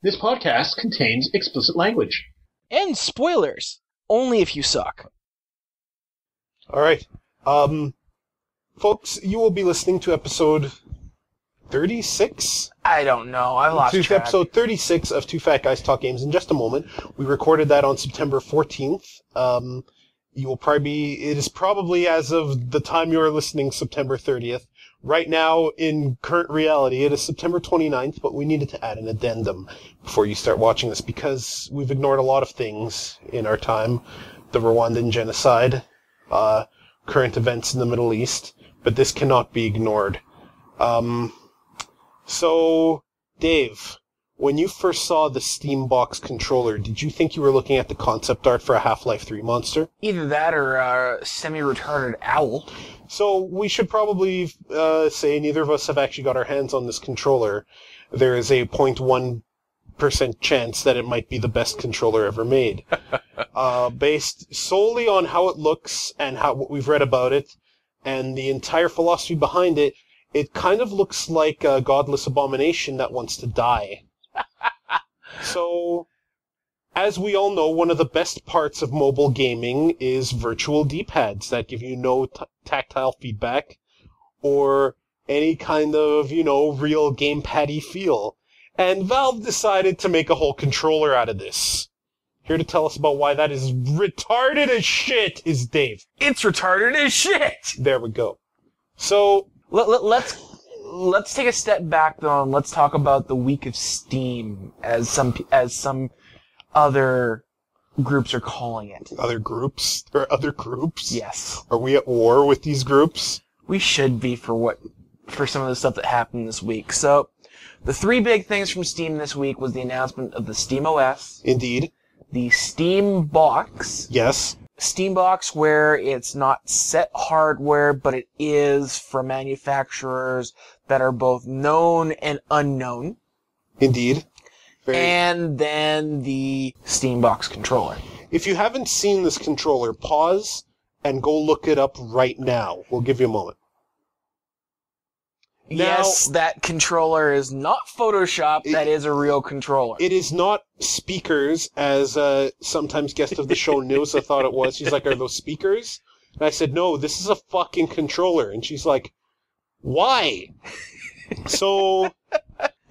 This podcast contains explicit language. And spoilers. Only if you suck. Alright. Folks, you will be listening to episode 36? I don't know. I lost track. Episode 36 of Two Fat Guys Talk Games in just a moment. We recorded that on September 14th. It is probably, as of the time you are listening, September 30th. Right now, in current reality, it is September 29th, but we needed to add an addendum before you start watching this, because we've ignored a lot of things in our time. The Rwandan genocide, current events in the Middle East, but this cannot be ignored. So, Dave, when you first saw the Steam Box controller, did you think you were looking at the concept art for a Half-Life 3 monster? Either that or a semi-retarded owl. So we should probably say neither of us have actually got our hands on this controller. There is a 0.1% chance that it might be the best controller ever made. Based solely on how it looks and what we've read about it, and the entire philosophy behind it, it kind of looks like a godless abomination that wants to die. So, as we all know, one of the best parts of mobile gaming is virtual D-pads that give you no tactile feedback or any kind of, real gamepad-y feel. And Valve decided to make a whole controller out of this. Here to tell us about why that is retarded as shit is Dave. It's retarded as shit! There we go. So, Let's take a step back, though, and let's talk about the week of Steam, as some other groups are calling it. Other groups? There are other groups? Yes. Are we at war with these groups? We should be for some of the stuff that happened this week. So, the three big things from Steam this week was the announcement of the SteamOS. Indeed. The Steam Box. Yes. Steam Box, where it's not set hardware, but it is from manufacturers that are both known and unknown. Indeed. And then the Steam Box controller. If you haven't seen this controller, pause and go look it up right now. We'll give you a moment. Yes, that controller is not Photoshop. That is a real controller. It is not speakers, as sometimes guest of the show Nilsa thought it was. She's like, are those speakers? And I said, no, this is a fucking controller. And she's like, why? So,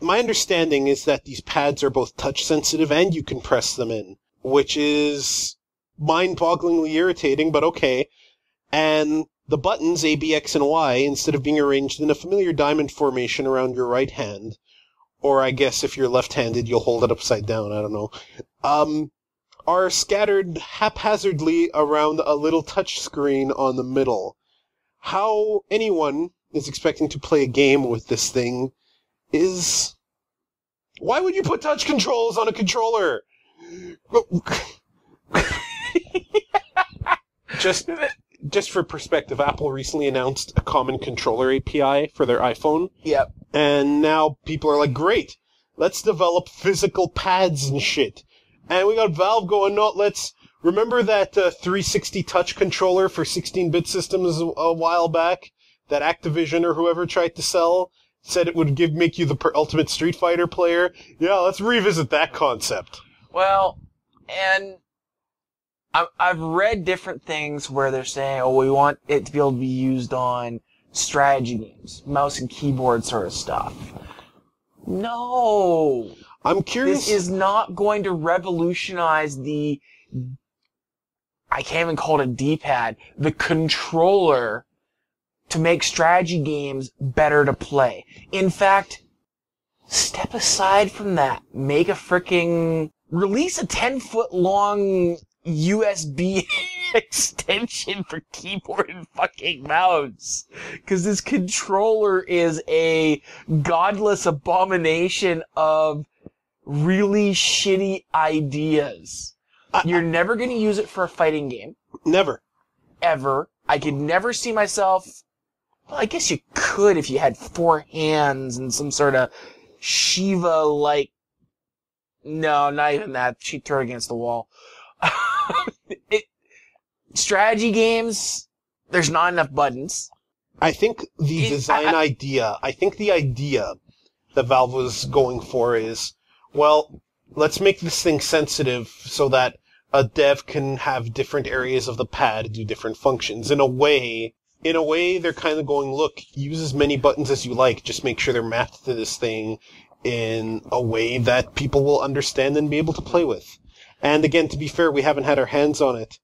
my understanding is that these pads are both touch-sensitive and you can press them in, which is mind-bogglingly irritating, but okay. And the buttons, A, B, X, and Y, instead of being arranged in a familiar diamond formation around your right hand, or I guess if you're left-handed, you'll hold it upside down, I don't know, are scattered haphazardly around a little touch screen on the middle. How anyone is expecting to play a game with this thing is... Why would you put touch controls on a controller? Just for perspective, Apple recently announced a common controller API for their iPhone. Yep. And now people are like, great, let's develop physical pads and shit. And we got Valve going, no, remember that 360 touch controller for 16-bit systems a while back that Activision or whoever tried to sell? Said it would make you the ultimate Street Fighter player? Yeah, let's revisit that concept. Well, and I've read different things where they're saying, we want it to be able to be used on strategy games, mouse and keyboard sort of stuff. No. I'm curious. This is not going to revolutionize I can't even call it a D-pad, the controller to make strategy games better to play. In fact, step aside from that. Release a 10-foot long USB extension for keyboard and fucking mouse. Because this controller is a godless abomination of really shitty ideas. You're never going to use it for a fighting game. Never. Ever. I could never see myself... Well, I guess you could if you had 4 hands and some sort of Shiva-like... No, not even that. She'd throw it against the wall. Strategy games, there's not enough buttons. I think the idea that Valve was going for is, well, let's make this thing sensitive so that a dev can have different areas of the pad do different functions. In a way, they're kind of going, look, use as many buttons as you like, just make sure they're mapped to this thing in a way that people will understand and be able to play with. And again, to be fair, we haven't had our hands on it.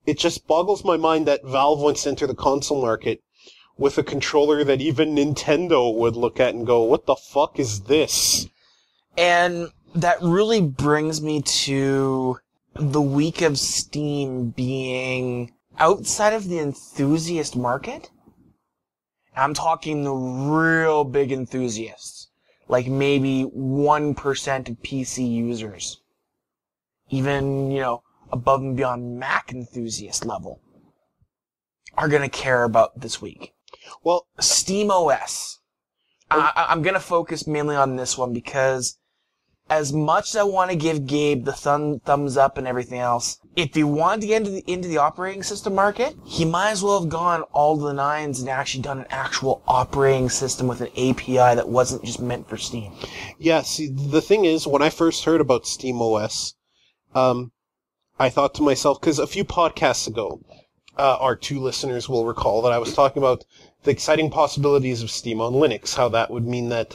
It just boggles my mind that Valve wants to enter the console market with a controller that even Nintendo would look at and go, what the fuck is this? And that really brings me to the week of Steam being outside of the enthusiast market. I'm talking the real big enthusiasts, like maybe 1% of PC users. Even, above and beyond Mac enthusiast level are going to care about this week. Well, SteamOS. I'm going to focus mainly on this one because as much as I want to give Gabe the thumbs up and everything else, if he wanted to get into the operating system market, he might as well have gone all to the nines and actually done an actual operating system with an API that wasn't just meant for Steam. Yeah, see, the thing is, when I first heard about SteamOS, I thought to myself, because a few podcasts ago, our two listeners will recall that I was talking about the exciting possibilities of Steam on Linux, how that would mean that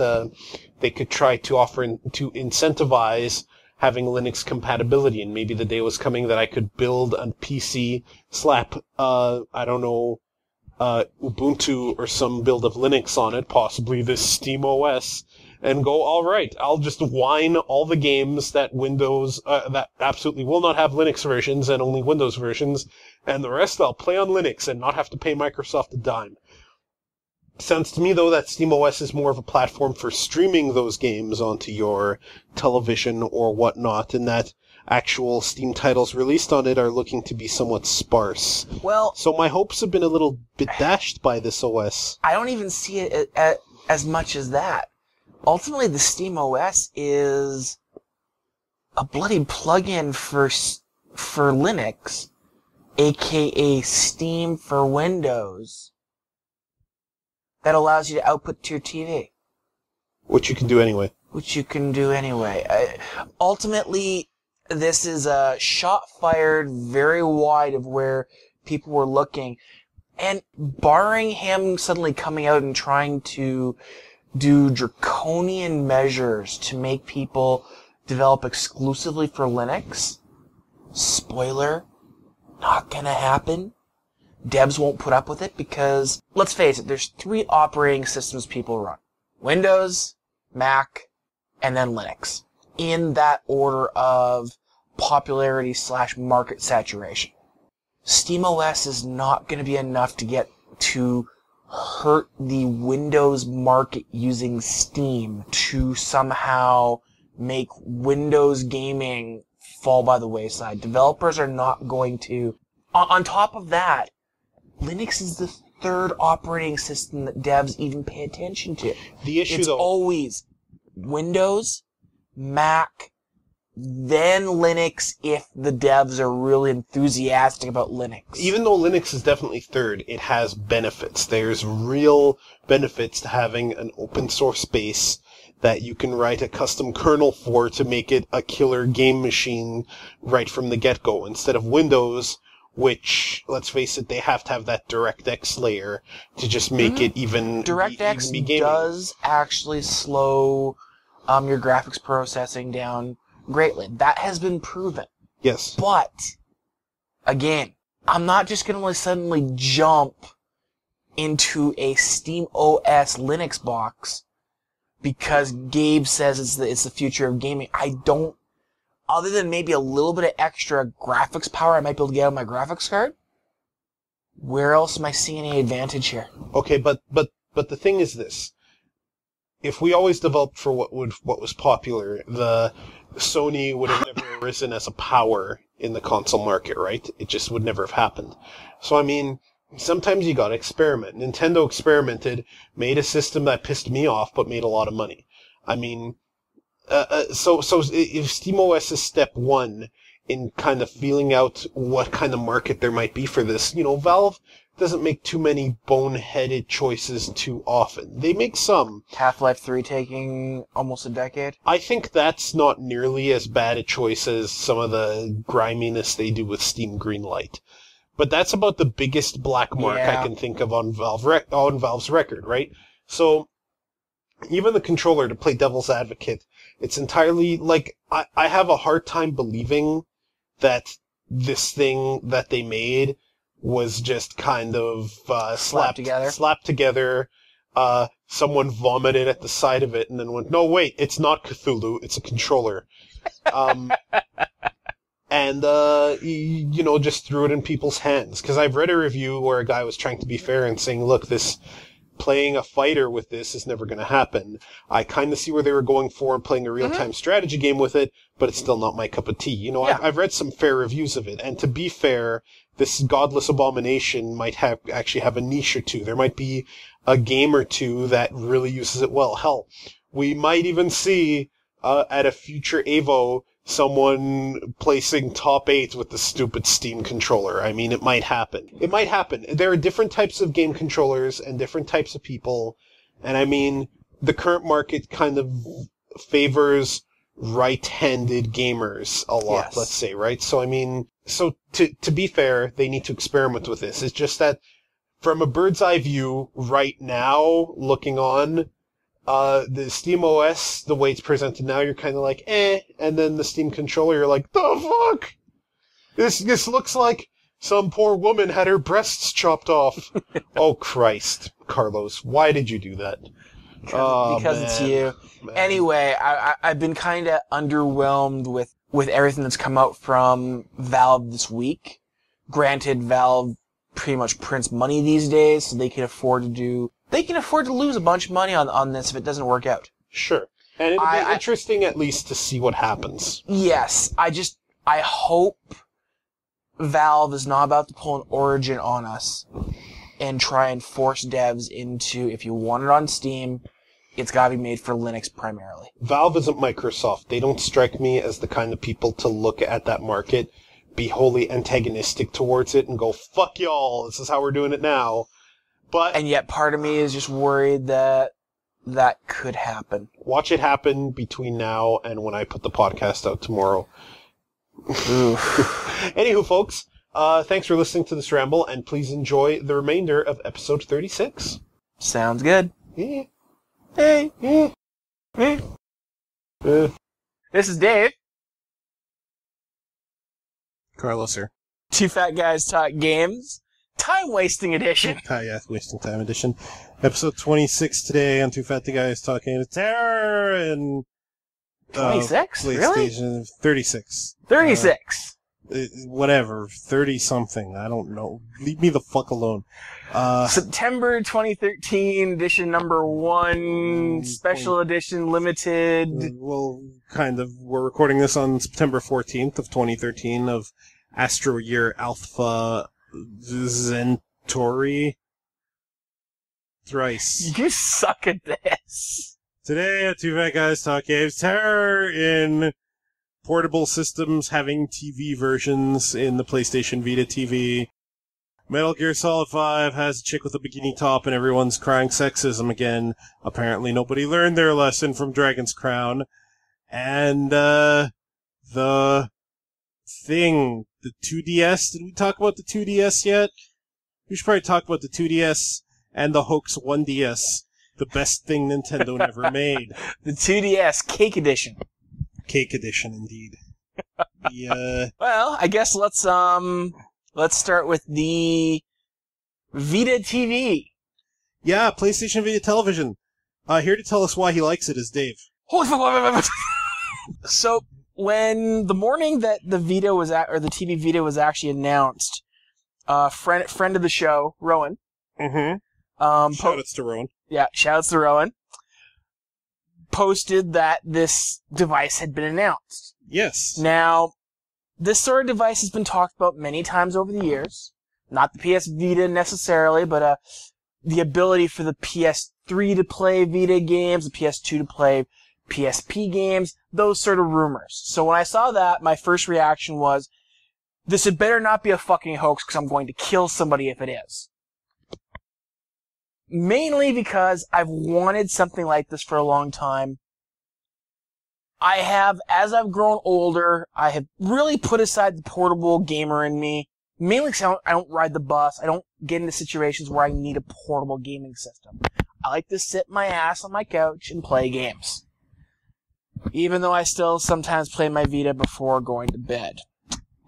they could try to offer to incentivize having Linux compatibility, and maybe the day was coming that I could build a PC, slap, Ubuntu or some build of Linux on it, possibly this SteamOS, and go, all right, I'll just whine all the games that that absolutely will not have Linux versions and only Windows versions, and the rest I'll play on Linux and not have to pay Microsoft a dime. Sounds to me, though, that SteamOS is more of a platform for streaming those games onto your television or whatnot, and that actual Steam titles released on it are looking to be somewhat sparse. Well, so my hopes have been a little bit dashed by this OS. I don't even see it as much as that. Ultimately, the SteamOS is a bloody plugin for Linux, aka Steam for Windows, that allows you to output to your TV. Which you can do anyway. Ultimately, this is a shot fired very wide of where people were looking. And barring him suddenly coming out and trying to do draconian measures to make people develop exclusively for Linux, spoiler, not gonna happen. Devs won't put up with it because, let's face it, there's 3 operating systems people run. Windows, Mac, and then Linux. In that order of popularity / market saturation. SteamOS is not going to be enough to get to hurt the Windows market using Steam to somehow make Windows gaming fall by the wayside. Developers are not going to. On top of that, Linux is the 3rd operating system that devs even pay attention to. The issue, it's though, always Windows, Mac, then Linux if the devs are really enthusiastic about Linux. Even though Linux is definitely 3rd, it has benefits. There's real benefits to having an open source base that you can write a custom kernel for to make it a killer game machine right from the get-go, instead of Windows, which, let's face it, they have to have that DirectX layer to just make it even DirectX be gaming. Does actually slow your graphics processing down greatly. That has been proven. Yes. But, again, I'm not just going to suddenly jump into a SteamOS Linux box because Gabe says it's the future of gaming. I don't, other than maybe a little bit of extra graphics power I might be able to get on my graphics card, where else am I seeing any advantage here? Okay, but the thing is this. If we always developed for what was popular, the Sony would have never arisen as a power in the console market, right? It just would never have happened. So, I mean, sometimes you gotta experiment. Nintendo experimented, made a system that pissed me off, but made a lot of money. I mean, so if SteamOS is step 1 in kind of feeling out what kind of market there might be for this, Valve doesn't make too many boneheaded choices too often. They make some. Half-Life 3 taking almost a decade. I think that's not nearly as bad a choice as some of the griminess they do with Steam Greenlight. But that's about the biggest black mark I can think of on Valve's record, right? So, even the controller, to play devil's advocate, it's entirely, like, I have a hard time believing that this thing that they made was just kind of slapped together. Someone vomited at the side of it and then went, no, wait, it's not Cthulhu, it's a controller. And, just threw it in people's hands. Because I've read a review where a guy was trying to be fair and saying, look, playing a fighter with this is never going to happen. I kind of see where they were going for and playing a real-time strategy game with it, but it's still not my cup of tea. You know, I've read some fair reviews of it, and to be fair, this godless abomination might actually have a niche or two. There might be a game or two that really uses it well. Hell, we might even see at a future EVO someone placing top 8 with the stupid Steam controller. I mean, it might happen. It might happen. There are different types of game controllers and different types of people, and I mean, the current market kind of favors right-handed gamers a lot, let's say, right? So, I mean, to be fair, they need to experiment with this. It's just that, from a bird's eye view, right now, looking on, the SteamOS, the way it's presented now, you're kind of like, and then the Steam controller, you're like, the fuck? This looks like some poor woman had her breasts chopped off. Oh, Christ, Carlos, why did you do that? Because it's you. Man. Anyway, I've been kind of underwhelmed with everything that's come out from Valve this week. Granted, Valve pretty much prints money these days, so they can afford to lose a bunch of money on this if it doesn't work out. Sure. And it'll be interesting at least to see what happens. Yes. I hope Valve is not about to pull an Origin on us and try and force devs into, if you want it on Steam, it's gotta be made for Linux primarily. Valve isn't Microsoft. They don't strike me as the kind of people to look at that market, be wholly antagonistic towards it, and go, fuck y'all, this is how we're doing it now. And yet part of me is just worried that could happen. Watch it happen between now and when I put the podcast out tomorrow. Anywho, folks, thanks for listening to this ramble, and please enjoy the remainder of episode 36. Sounds good. Yeah. Hey. Yeah. Hey. This is Dave. Carlos here. Two Fat Guys Talk Games. Time-wasting edition. Yeah, wasting time edition. Episode 26 today on Two Fat Guys Talking Terror and... 26? PlayStation Really? 36. 36. Whatever. 30-something. I don't know. Leave me the fuck alone. September 2013, edition number 1, special edition, limited. Well, kind of. We're recording this on September 14th of 2013 of Astro Year Alpha Centauri. Thrice. You suck at this. Today at Two Fat Guys Talk Games, terror in portable systems having TV versions in the PlayStation Vita TV. Metal Gear Solid 5 has a chick with a bikini top and everyone's crying sexism again. Apparently nobody learned their lesson from Dragon's Crown. And, the thing, the 2DS, did we talk about the 2DS yet? We should probably talk about the 2DS and the Hoax 1DS. The best thing Nintendo never made. The 2DS Cake Edition. Cake Edition, indeed. Well, I guess let's start with the Vita TV. Yeah, PlayStation Vita television. Here to tell us why he likes it is Dave. So, when the morning that the Vita was the TV Vita was actually announced, friend of the show, Rowan. Mm-hmm. Shoutouts to Rowan. Yeah, shoutouts to Rowan. Posted that this device had been announced. Yes. Now, this sort of device has been talked about many times over the years. Not the PS Vita necessarily, but the ability for the PS3 to play Vita games, the PS2 to play PSP games, those sort of rumors. So when I saw that, my first reaction was, this had better not be a fucking hoax because I'm going to kill somebody if it is. Mainly because I've wanted something like this for a long time. I have, as I've grown older, I have really put aside the portable gamer in me. Mainly because I don't ride the bus. I don't get into situations where I need a portable gaming system. I like to sit my ass on my couch and play games. Even though I still sometimes play my Vita before going to bed.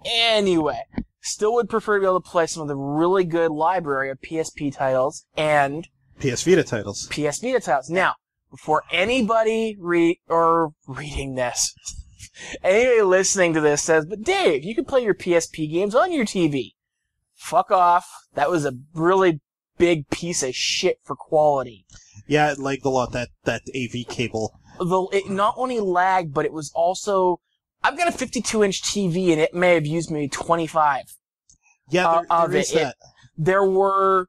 Anyway, still would prefer to be able to play some of the really good library of PSP titles and PS Vita titles. PS Vita titles. Now, before anybody reading this, anybody listening to this says, but Dave, you can play your PSP games on your TV. Fuck off. That was a really big piece of shit for quality. Yeah, it lagged a lot, that AV cable. It not only lagged, but it was also... I've got a 52-inch TV, and it may have used maybe 25. Yeah, there is that. There were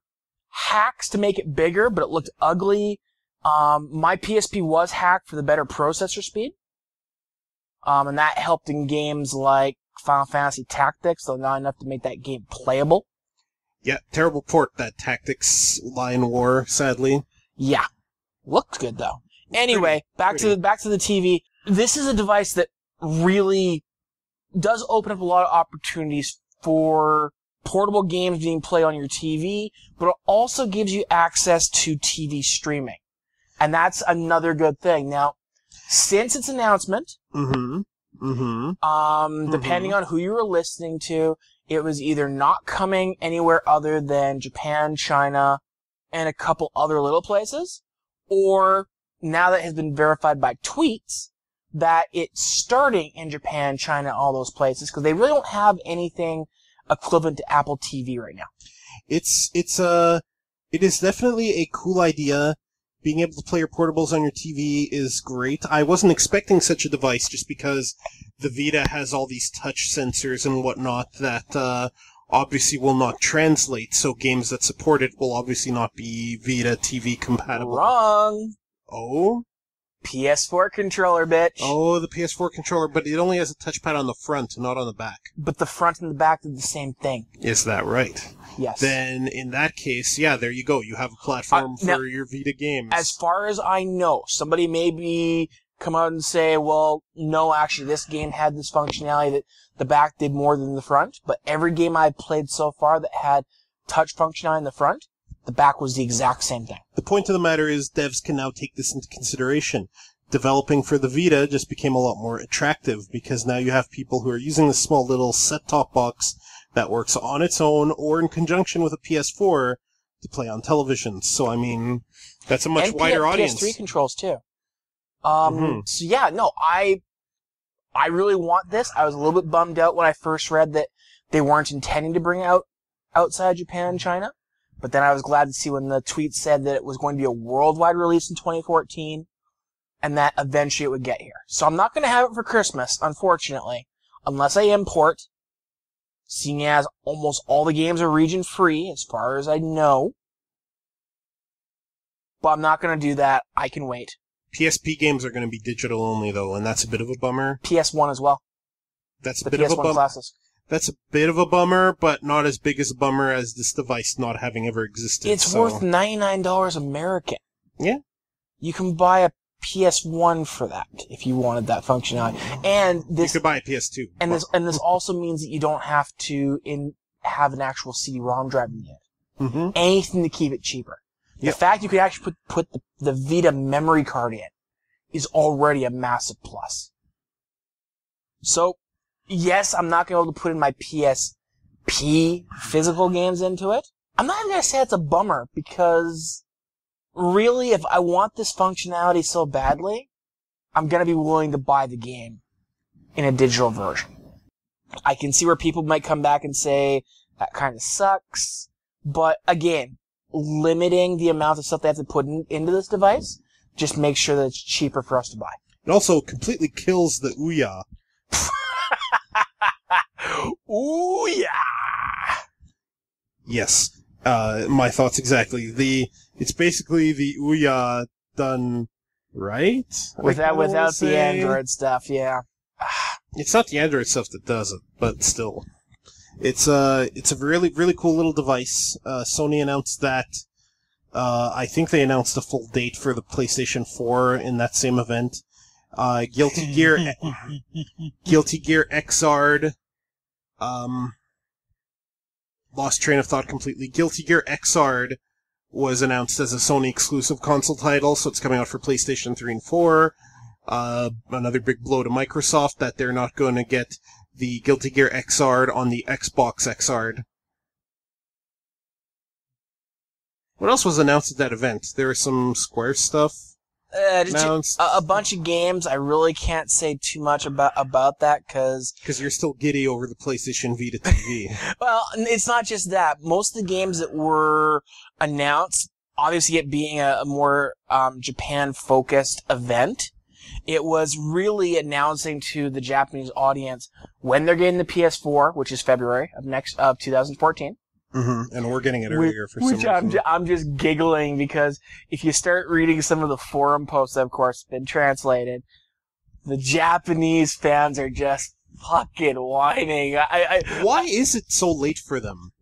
hacks to make it bigger, but it looked ugly. My PSP was hacked for the better processor speed. And that helped in games like Final Fantasy Tactics, though not enough to make that game playable. Yeah, terrible port, that Tactics Line War, sadly. Yeah. Looked good, though. Anyway, back to the TV. This is a device that really does open up a lot of opportunities for portable games being played on your TV, but it also gives you access to TV streaming. And that's another good thing. Now, since its announcement, depending on who you were listening to, it was either not coming anywhere other than Japan, China, and a couple other little places, or now that it has been verified by tweets, that it's starting in Japan, China, all those places, because they really don't have anything equivalent to Apple TV right now. It is definitely a cool idea. Being able to play your portables on your TV is great. I wasn't expecting such a device just because the Vita has all these touch sensors and whatnot that obviously will not translate, so games that support it will obviously not be Vita TV compatible. Wrong! Oh? PS4 controller, bitch. Oh, the PS4 controller, but it only has a touchpad on the front, not on the back. But the front and the back do the same thing. Is that right? Yes. Then, in that case, yeah, there you go. You have a platform now, for your Vita games. As far as I know, somebody maybe come out and say, well, no, actually, this game had this functionality that the back did more than the front, but every game I've played so far that had touch functionality in the front, the back was the exact same thing. The point of the matter is devs can now take this into consideration. Developing for the Vita just became a lot more attractive because now you have people who are using this small little set-top box that works on its own or in conjunction with a PS4 to play on television. So, I mean, that's a much wider audience. PS3 controls, too. So, yeah, no, I really want this. I was a little bit bummed out when I first read that they weren't intending to bring it out outside Japan and China. But then I was glad to see when the tweet said that it was going to be a worldwide release in 2014 and that eventually it would get here. So I'm not going to have it for Christmas, unfortunately, unless I import, seeing as almost all the games are region-free, as far as I know. But I'm not going to do that. I can wait. PSP games are going to be digital only, though, and that's a bit of a bummer. PS1 as well. That's a bit of a bummer. Classes. That's a bit of a bummer, but not as big as a bummer as this device not having ever existed. It's worth $99 American. Yeah. You can buy a PS1 for that if you wanted that functionality. And this you could buy a PS2. And this also means that you don't have to have an actual CD-ROM drive in it. Anything to keep it cheaper. The fact you could actually put the Vita memory card in is already a massive plus. So, yes, I'm not going to be able to put in my PSP physical games into it. I'm not even going to say it's a bummer, because really, if I want this functionality so badly, I'm going to be willing to buy the game in a digital version. I can see where people might come back and say, that kind of sucks, but again, limiting the amount of stuff they have to put into this device just makes sure that it's cheaper for us to buy. It also completely kills the Ouya. Ouya! Yes. My thoughts exactly. It's basically the Ouya done right? Without the Android stuff, yeah. It's not the Android stuff that does it, but still. It's a really, really cool little device. Sony announced that I think they announced a full date for the PlayStation 4 in that same event. Guilty Gear Xrd. Lost train of thought completely. Guilty Gear Xrd was announced as a Sony exclusive console title, so it's coming out for PlayStation 3 and 4. Another big blow to Microsoft that they're not going to get the Guilty Gear Xrd on the Xbox Xrd. What else was announced at that event? There was some Square stuff announced. A bunch of games. I really can't say too much about that because you're still giddy over the PlayStation Vita TV. Well, it's not just that. Most of the games that were announced, obviously it being a more Japan-focused event, it was really announcing to the Japanese audience when they're getting the PS4, which is February of 2014. Mm-hmm. And we're getting it earlier for some reason. Which I'm just giggling because if you start reading some of the forum posts that, of course, have been translated, the Japanese fans are just fucking whining. Why is it so late for them?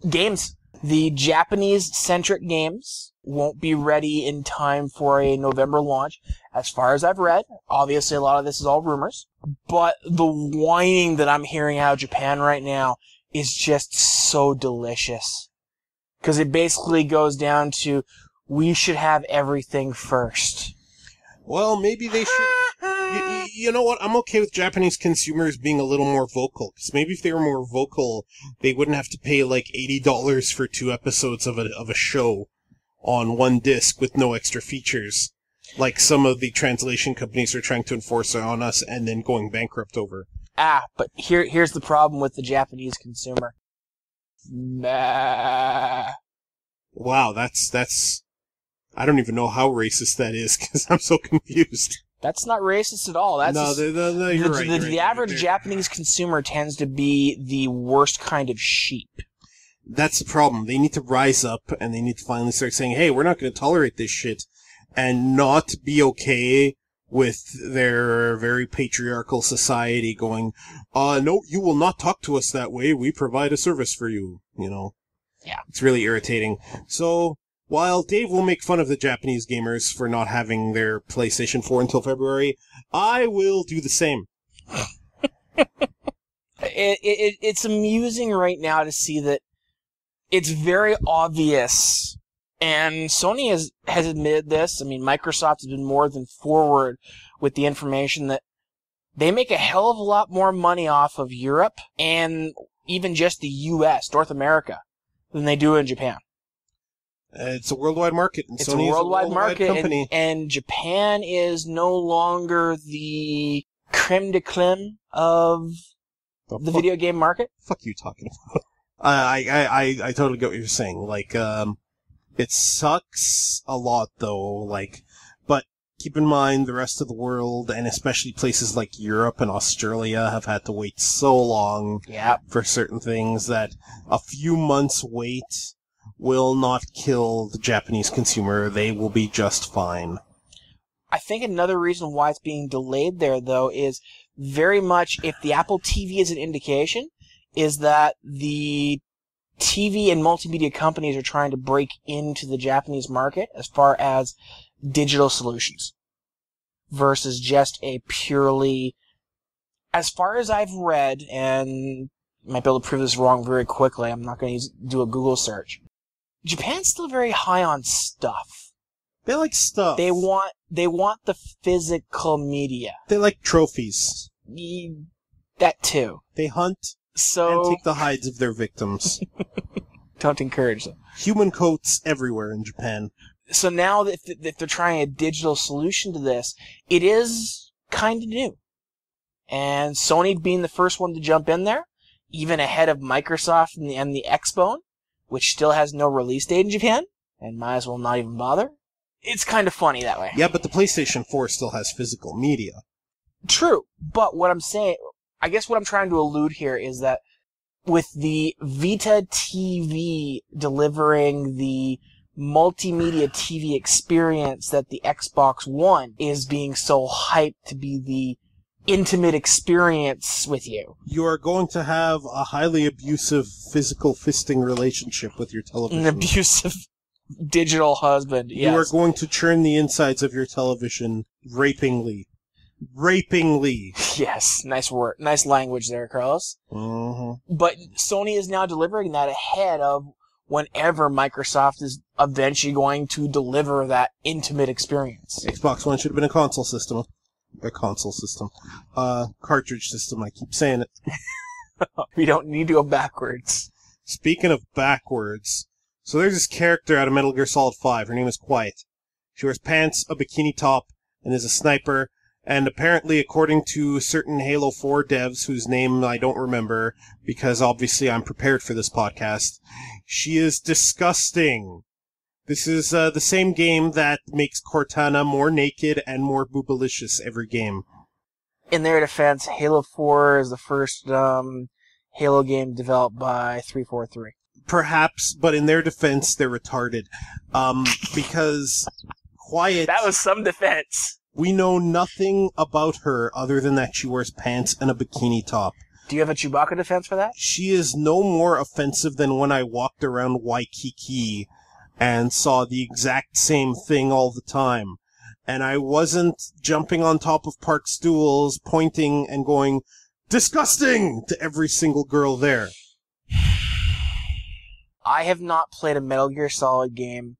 Games. The Japanese-centric games won't be ready in time for a November launch, as far as I've read. Obviously, a lot of this is all rumors. But the whining that I'm hearing out of Japan right now is just so delicious. Because it basically goes down to, we should have everything first. Well, maybe they should... You know what? I'm okay with Japanese consumers being a little more vocal. Because maybe if they were more vocal, they wouldn't have to pay like $80 for 2 episodes of a show on one disc with no extra features. Like some of the translation companies are trying to enforce on us and then going bankrupt over. But here's the problem with the Japanese consumer. Bah. Wow, that's... I don't even know how racist that is, because I'm so confused. That's not racist at all. That's no, you're right. The average Japanese consumer tends to be the worst kind of sheep. That's the problem. They need to rise up, and they need to finally start saying, hey, we're not going to tolerate this shit, and not be okay with their very patriarchal society going, no, you will not talk to us that way. We provide a service for you, you know. Yeah. It's really irritating. So, while Dave will make fun of the Japanese gamers for not having their PlayStation 4 until February, I will do the same. It's amusing right now to see that it's very obvious. And Sony has admitted this. I mean, Microsoft has been more than forward with the information that they make a hell of a lot more money off of Europe and even just the U.S., North America, than they do in Japan. It's a worldwide market. And it's Sony a worldwide market, company. And Japan is no longer the creme de creme of the video game market. Fuck you talking about? I totally get what you're saying. Like, it sucks a lot, though, but keep in mind the rest of the world, and especially places like Europe and Australia, have had to wait so long for certain things that a few months wait will not kill the Japanese consumer. They will be just fine. I think another reason why it's being delayed there, though, is very much, if the Apple TV is an indication, is that the TV and multimedia companies are trying to break into the Japanese market as far as digital solutions versus just a purely, as far as I've read, and you might be able to prove this wrong very quickly, I'm not going to do a Google search. Japan's still very high on stuff. They like stuff. They want the physical media. They like trophies. That too. They hunt and take the hides of their victims. Don't encourage them. Human coats everywhere in Japan. So now if they're trying a digital solution to this, it is kind of new. And Sony being the first one to jump in there, even ahead of Microsoft and the Xbone, which still has no release date in Japan, and might as well not even bother. It's kind of funny that way. Yeah, but the PlayStation 4 still has physical media. True, but what I'm saying, I guess what I'm trying to allude here is that with the Vita TV delivering the multimedia TV experience that the Xbox One is being so hyped to be the intimate experience with you. You are going to have a highly abusive physical fisting relationship with your television. An abusive digital husband. Yes. You are going to churn the insides of your television rapingly. Rapingly. Yes, nice word, nice language there, Carlos. Mm-hmm. But Sony is now delivering that ahead of whenever Microsoft is eventually going to deliver that intimate experience. Xbox One should have been a console system. Cartridge system, I keep saying it. We don't need to go backwards. Speaking of backwards, so there's this character out of Metal Gear Solid 5. Her name is Quiet. She wears pants, a bikini top, and is a sniper. And apparently, according to certain Halo 4 devs, whose name I don't remember, because obviously I'm prepared for this podcast, she is disgusting. This is the same game that makes Cortana more naked and more boobalicious every game. In their defense, Halo 4 is the first Halo game developed by 343. Perhaps, but in their defense, they're retarded. Because Quiet... That was some defense. We know nothing about her other than that she wears pants and a bikini top. Do you have a Chewbacca defense for that? She is no more offensive than when I walked around Waikiki and saw the exact same thing all the time. And I wasn't jumping on top of park stools, pointing and going, disgusting, to every single girl there. I have not played a Metal Gear Solid game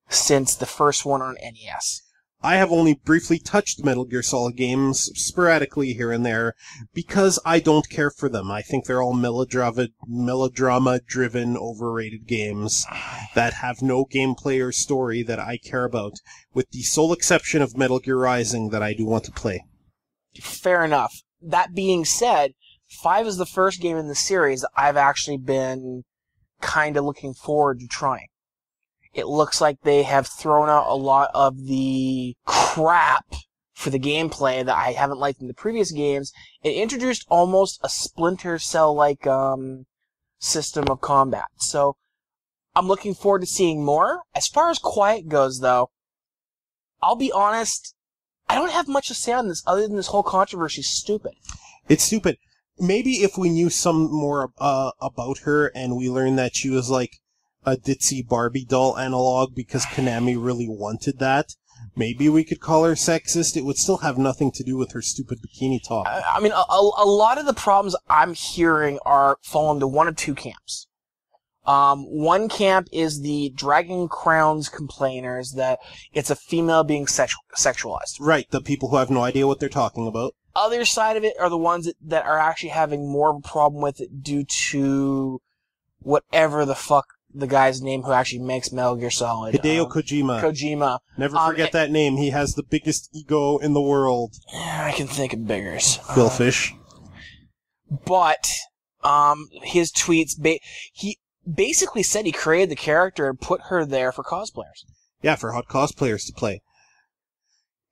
since the first one on NES. I have only briefly touched Metal Gear Solid games, sporadically here and there, because I don't care for them. I think they're all melodrama-driven, overrated games that have no gameplay or story that I care about, with the sole exception of Metal Gear Rising that I do want to play. Fair enough. That being said, 5 is the first game in the series that I've actually been kind of looking forward to trying. It looks like they have thrown out a lot of the crap for the gameplay that I haven't liked in the previous games. It introduced almost a Splinter Cell-like system of combat. So I'm looking forward to seeing more. As far as Quiet goes, though, I'll be honest, I don't have much to say on this other than this whole controversy is stupid. It's stupid. Maybe if we knew some more about her and we learned that she was like a ditzy Barbie doll analog because Konami really wanted that, maybe we could call her sexist. It would still have nothing to do with her stupid bikini top. I mean, a lot of the problems I'm hearing fall into one of two camps. One camp is the Dragon Crowns complainers that it's a female being sexualized. Right, the people who have no idea what they're talking about. Other side of it are the ones that are actually having more of a problem with it due to whatever the fuck the guy's name who actually makes Metal Gear Solid. Hideo Kojima. Kojima. Never forget that name. He has the biggest ego in the world. I can think of biggers. Phil Fish. But, his tweets, he basically said he created the character and put her there for cosplayers. Yeah, for hot cosplayers to play.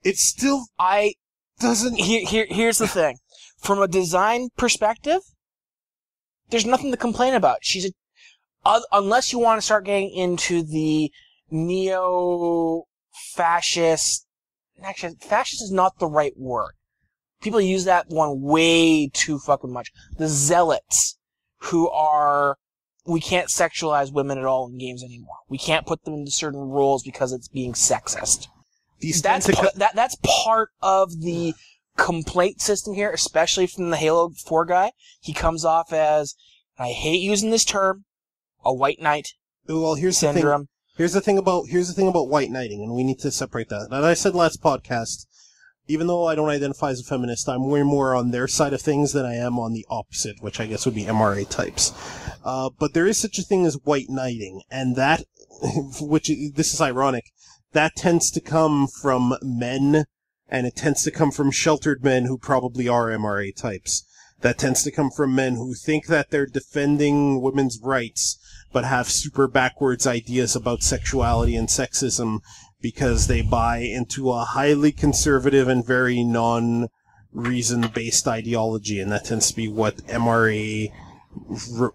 It still doesn't... Here's the thing. From a design perspective, there's nothing to complain about. Unless you want to start getting into the neo-fascist... Actually, fascist is not the right word. People use that one way too fucking much. The zealots, who are... We can't sexualize women at all in games anymore. We can't put them into certain roles because it's being sexist. That's part of the complaint system here, especially from the Halo 4 guy. He comes off as, I hate using this term, a white knight. Well, here's syndrome. Here's the thing about white knighting, and we need to separate that. As I said last podcast, even though I don't identify as a feminist, I'm way more on their side of things than I am on the opposite, which I guess would be MRA types. But there is such a thing as white knighting, and that, this is ironic, that tends to come from men, and it tends to come from sheltered men who probably are MRA types. That tends to come from men who think that they're defending women's rights, but have super backwards ideas about sexuality and sexism because they buy into a highly conservative and very non-reason-based ideology, and that tends to be what MRA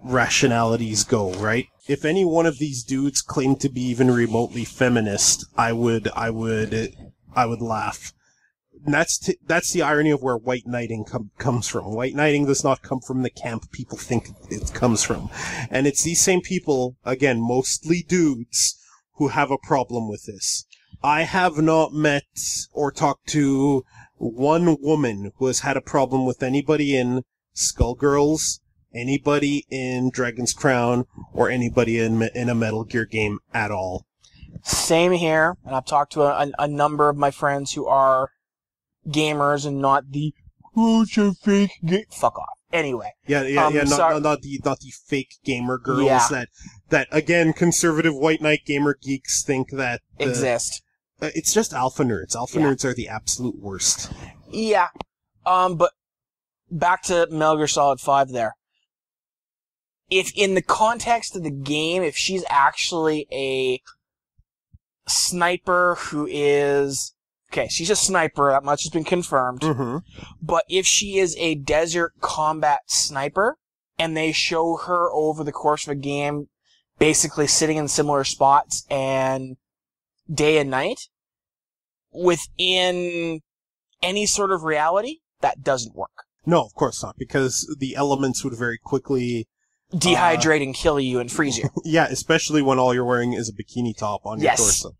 rationalities go, right? If any one of these dudes claimed to be even remotely feminist, I would laugh. And that's the irony of where white knighting comes from. White knighting does not come from the camp people think it comes from. And it's these same people, again, mostly dudes, who have a problem with this. I have not met or talked to one woman who has had a problem with anybody in Skullgirls, anybody in Dragon's Crown, or anybody in a Metal Gear game at all. Same here, and I've talked to a number of my friends who are gamers and not the who's your fake game. Fuck off. Anyway. Yeah, not the fake gamer girls that again conservative white knight gamer geeks think that exist. It's just alpha nerds. Alpha nerds are the absolute worst. Yeah. But back to Metal Gear Solid 5 there. If in the context of the game, if she's actually a sniper who is... Okay, she's a sniper, that much has been confirmed. Mm-hmm. But if she is a desert combat sniper, and they show her over the course of a game basically sitting in similar spots and day and night, within any sort of reality, that doesn't work. No, of course not, because the elements would very quickly... dehydrate and kill you and freeze you. Yeah, especially when all you're wearing is a bikini top on your torso.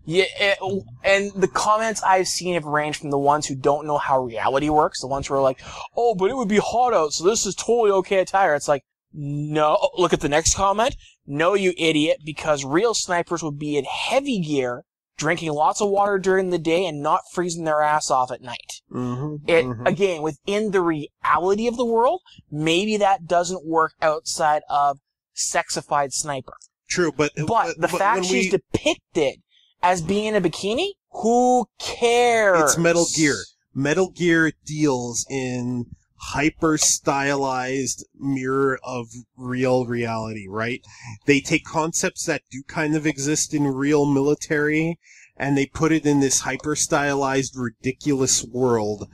Yeah, and the comments I've seen have ranged from the ones who don't know how reality works, the ones who are like, oh, but it would be hot out, so this is totally okay attire. It's like, no, look at the next comment. No, you idiot, because real snipers would be in heavy gear, drinking lots of water during the day and not freezing their ass off at night. Again, within the reality of the world, maybe that doesn't work outside of sexified sniper. True, but the fact she's depicted as being in a bikini, who cares? It's Metal Gear. Metal Gear deals in hyper-stylized mirror of real reality, right? They take concepts that do kind of exist in real military, and they put it in this hyper-stylized, ridiculous world.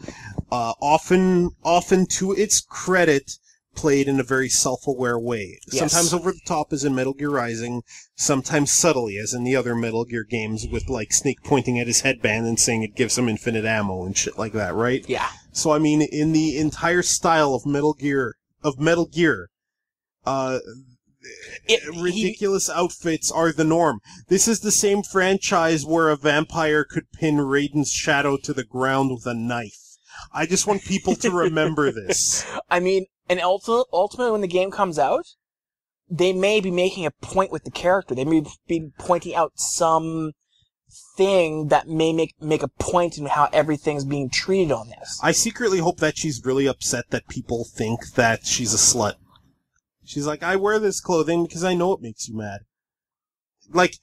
Often to its credit, played in a very self-aware way. Yes. Sometimes over the top, as in Metal Gear Rising, sometimes subtly, as in the other Metal Gear games, with, like, Snake pointing at his headband and saying it gives him infinite ammo and shit like that, right? Yeah. So, I mean, in the entire style of Metal Gear, ridiculous outfits are the norm. This is the same franchise where a vampire could pin Raiden's shadow to the ground with a knife. I just want people to remember this. I mean, and ultimately, when the game comes out, they may be making a point with the character. They may be pointing out some thing that may make a point in how everything's being treated on this. I secretly hope that she's really upset that people think that she's a slut. She's like, I wear this clothing because I know it makes you mad. Like,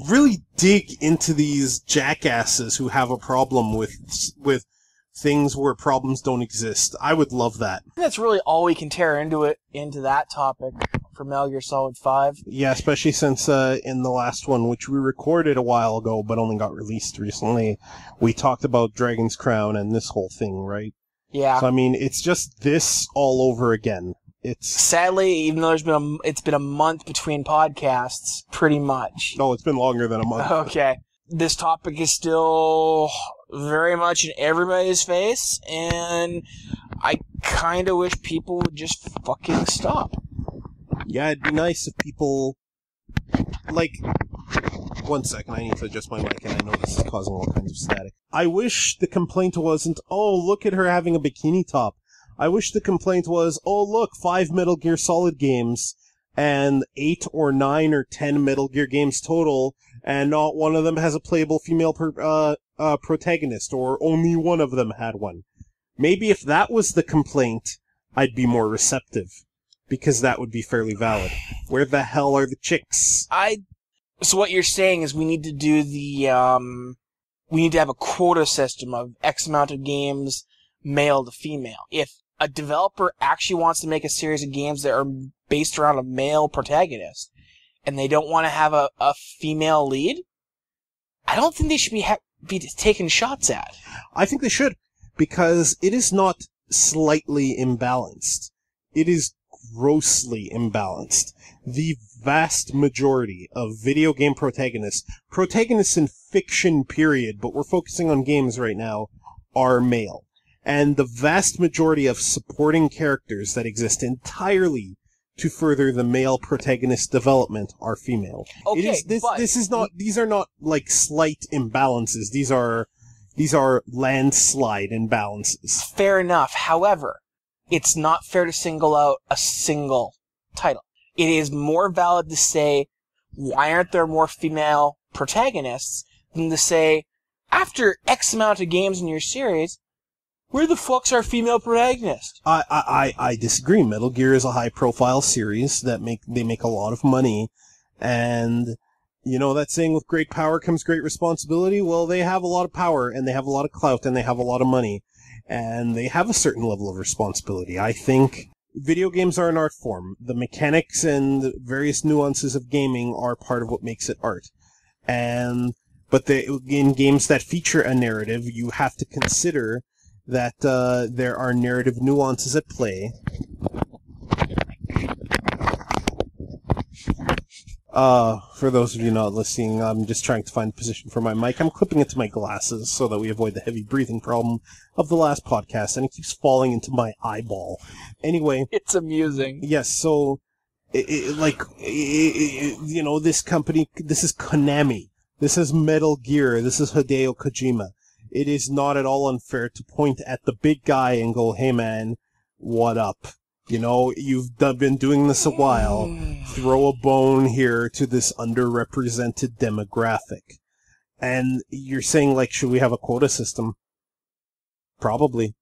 really dig into these jackasses who have a problem with things where problems don't exist. I would love that. That's really all we can tear into that topic for Metal Gear Solid 5. Yeah, especially since in the last one, which we recorded a while ago but only got released recently, we talked about Dragon's Crown and this whole thing, right? Yeah. So, I mean, it's just this all over again. It's sadly, even though it's been a month between podcasts, pretty much. No, it's been longer than a month. Okay. This topic is still very much in everybody's face, and I kind of wish people would just fucking stop. Yeah, it'd be nice if people... Like... 1 second, I need to adjust my mic, and I know this is causing all kinds of static. I wish the complaint wasn't, oh, look at her having a bikini top. I wish the complaint was, oh, look, 5 Metal Gear Solid games, and 8 or 9 or 10 Metal Gear games total, and not one of them has a playable female protagonist, or only one of them had one. Maybe if that was the complaint, I'd be more receptive, because that would be fairly valid. Where the hell are the chicks? So what you're saying is we need to do we need to have a quota system of X amount of games, male to female. If a developer actually wants to make a series of games that are based around a male protagonist, and they don't want to have a female lead, I don't think they should be taken shots at. I think they should, because it is not slightly imbalanced. It is grossly imbalanced. The vast majority of video game protagonists in fiction period, but we're focusing on games right now, are male. And the vast majority of supporting characters that exist entirely to further the male protagonist development are female. Okay, These are not like slight imbalances. These are landslide imbalances. Fair enough. However, it's not fair to single out a single title. It is more valid to say, why aren't there more female protagonists, than to say, after X amount of games in your series, where the fuck's our female protagonist? I disagree. Metal Gear is a high-profile series that they make a lot of money, and you know that saying, with great power comes great responsibility? Well, they have a lot of power, and they have a lot of clout, and they have a lot of money, and they have a certain level of responsibility. I think video games are an art form. The mechanics and the various nuances of gaming are part of what makes it art. But in games that feature a narrative, you have to consider that there are narrative nuances at play. For those of you not listening, I'm just trying to find a position for my mic. I'm clipping it to my glasses so that we avoid the heavy breathing problem of the last podcast, and it keeps falling into my eyeball. Anyway. It's amusing. Yes, so, this company, this is Konami. This is Metal Gear. This is Hideo Kojima. It is not at all unfair to point at the big guy and go, hey man, what up? You know, you've been doing this a while. Throw a bone here to this underrepresented demographic. And you're saying, like, should we have a quota system? Probably.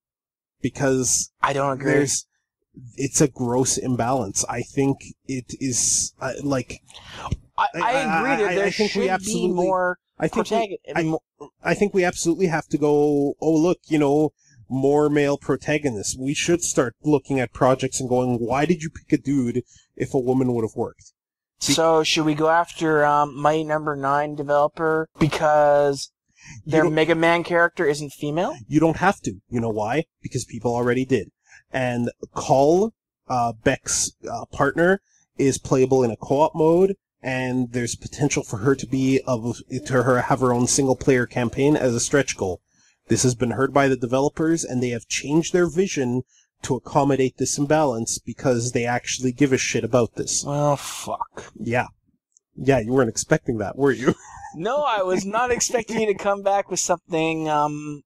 Because I don't agree. It's a gross imbalance. I think it is, I agree that there should be more protagonists. I think we absolutely have to go, oh look, more male protagonists. We should start looking at projects and going, why did you pick a dude if a woman would have worked? So should we go after Mighty Number 9 developer because their Mega Man character isn't female? You don't have to. You know why? Because people already did. And Call, Beck's partner, is playable in a co-op mode, and there's potential for her to have her own single-player campaign as a stretch goal. This has been heard by the developers, and they have changed their vision to accommodate this imbalance because they actually give a shit about this. Well, fuck. Yeah. Yeah, you weren't expecting that, were you? No, I was not expecting you to come back with something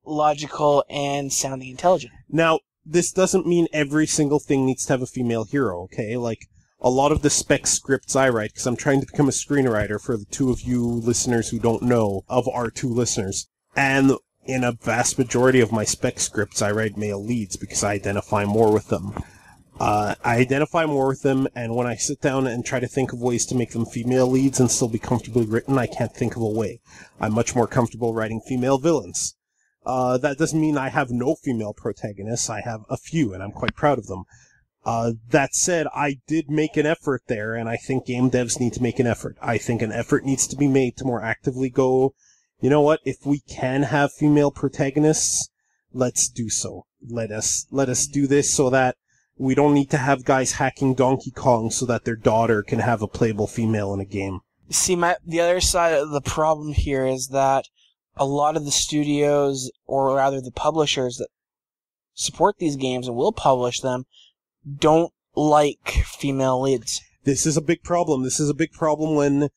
logical and sounding intelligent. Now, this doesn't mean every single thing needs to have a female hero, okay? Like, a lot of the spec scripts I write, because I'm trying to become a screenwriter for the two of you listeners who don't know, of our two listeners, and in a vast majority of my spec scripts, I write male leads because I identify more with them. And when I sit down and try to think of ways to make them female leads and still be comfortably written, I can't think of a way. I'm much more comfortable writing female villains. That doesn't mean I have no female protagonists. I have a few, and I'm quite proud of them. That said, I did make an effort there, and I think game devs need to make an effort. I think an effort needs to be made to more actively go, you know what, if we can have female protagonists, let's do so. Let us do this so that we don't need to have guys hacking Donkey Kong so that their daughter can have a playable female in a game. See, the other side of the problem here is that a lot of the studios, or rather the publishers that support these games and will publish them, don't like female leads. This is a big problem. This is a big problem when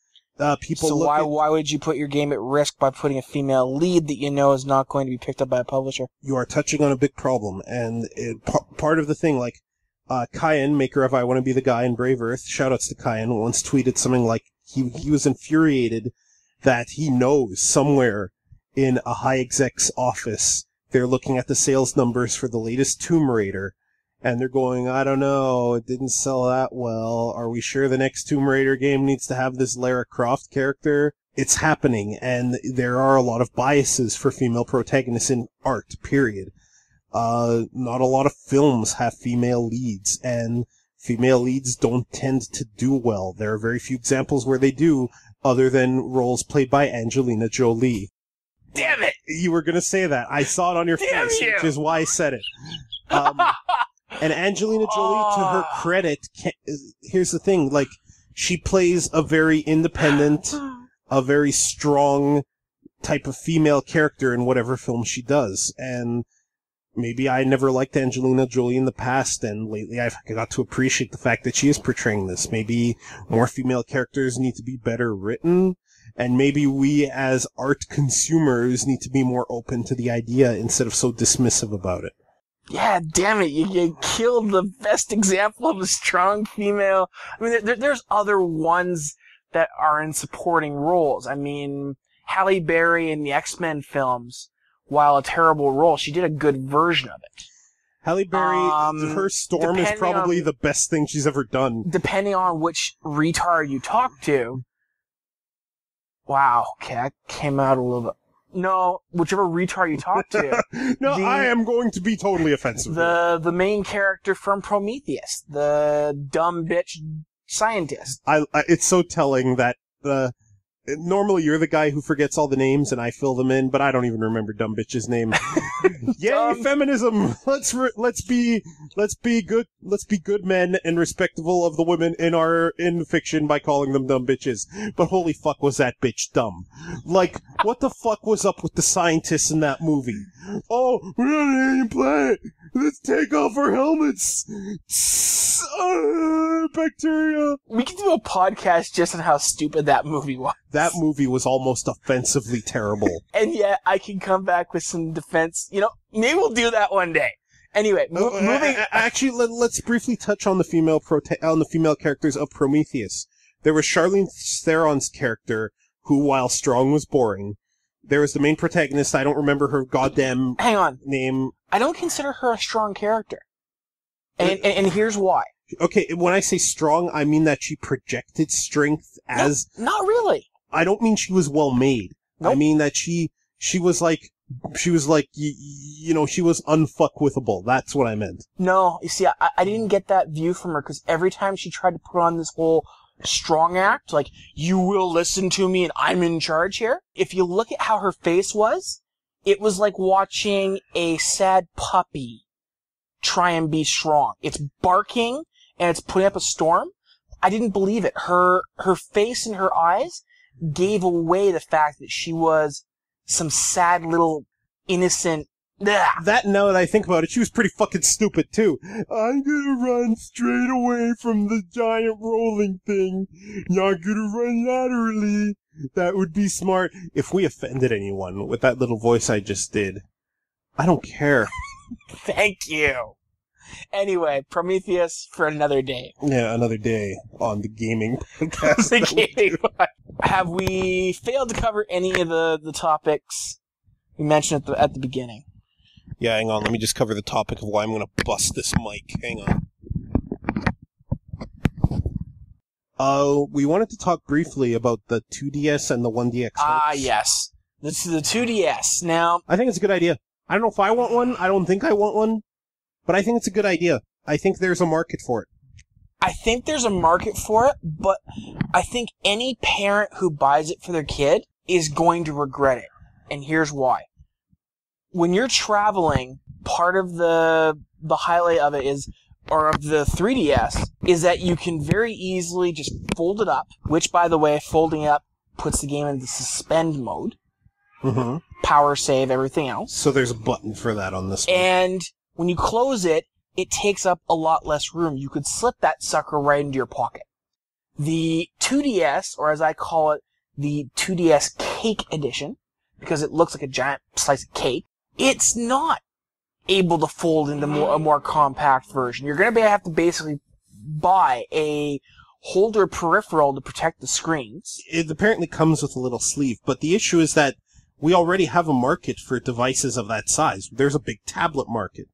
people So why would you put your game at risk by putting a female lead that you know is not going to be picked up by a publisher? You are touching on a big problem, and part of the thing, like, Kyan, maker of I Want to Be the Guy in Brave Earth, shoutouts to Kyan, once tweeted something like he was infuriated that he knows somewhere in a high exec's office they're looking at the sales numbers for the latest Tomb Raider, and they're going, I don't know, it didn't sell that well. Are we sure the next Tomb Raider game needs to have this Lara Croft character? It's happening, and there are a lot of biases for female protagonists in art, period. Not a lot of films have female leads, and female leads don't tend to do well. There are very few examples where they do, other than roles played by Angelina Jolie. Damn it! You were gonna say that. I saw it on your face, which is why I said it. And Angelina Jolie, to her credit, here's the thing, like, she plays a very independent, a very strong type of female character in whatever film she does. And maybe I never liked Angelina Jolie in the past, and lately I've got to appreciate the fact that she is portraying this. Maybe more female characters need to be better written, and maybe we as art consumers need to be more open to the idea instead of so dismissive about it. Yeah, damn it, you killed the best example of a strong female. I mean, there's other ones that are in supporting roles. I mean, Halle Berry in the X-Men films, while a terrible role, she did a good version of it. Halle Berry, her Storm is probably the best thing she's ever done. Depending on which retard you talk to. Wow, okay, that came out a little bit. No, whichever retard you talk to. No, I am going to be totally offensive. The main character from Prometheus, the dumb bitch scientist. It's so telling that normally you're the guy who forgets all the names and I fill them in, but I don't even remember dumb bitch's name. Yay, feminism! Let's be good men and respectful of the women in fiction by calling them dumb bitches. But holy fuck, was that bitch dumb? Like, what the fuck was up with the scientists in that movie? Oh, we're on an alien planet. Let's take off our helmets. Bacteria. We can do a podcast just on how stupid that movie was. That movie was almost offensively terrible. And yet, I can come back with some defense. You know, maybe we'll do that one day. Anyway, moving. Actually, let's briefly touch on the female characters of Prometheus. There was Charlize Theron's character, who, while strong, was boring. There was the main protagonist. I don't remember her goddamn Hang on. name. I don't consider her a strong character. And here's why. Okay, when I say strong, I mean that she projected strength as... No, not really. I don't mean she was well made. Nope. I mean that she was like, she was unfuckwithable. That's what I meant. No, you see, I didn't get that view from her, because every time she tried to put on this whole strong act, like, you will listen to me and I'm in charge here. If you look at how her face was, it was like watching a sad puppy try and be strong. It's barking and it's putting up a storm. I didn't believe it. Her face and her eyes gave away the fact that she was some sad little innocent... That, now that I think about it, she was pretty fucking stupid, too. I'm gonna run straight away from the giant rolling thing. Not gonna run laterally. That would be smart. If we offended anyone with that little voice I just did, I don't care. Thank you. Anyway, Prometheus for another day. Yeah, another day on the gaming podcast. The gaming podcast. Have we failed to cover any of the topics we mentioned at the beginning? Yeah, hang on. Let me just cover the topic of why I'm going to bust this mic. Hang on. We wanted to talk briefly about the 2DS and the 1DX. Ah, yes. This is the 2DS. Now, I think it's a good idea. I don't know if I want one. I don't think I want one. But I think it's a good idea. I think there's a market for it. I think there's a market for it, but I think any parent who buys it for their kid is going to regret it. And here's why. When you're traveling, part of the highlight of it is, or of the 3DS, is that you can very easily just fold it up, which, by the way, folding it up puts the game into suspend mode. Mm-hmm. Power save, everything else. So there's a button for that on this one. And when you close it, it takes up a lot less room. You could slip that sucker right into your pocket. The 2DS, or as I call it, the 2DS Cake Edition, because it looks like a giant slice of cake, it's not able to fold into a more compact version. You're going to have to basically buy a holder peripheral to protect the screens. It apparently comes with a little sleeve, but the issue is that we already have a market for devices of that size. There's a big tablet market,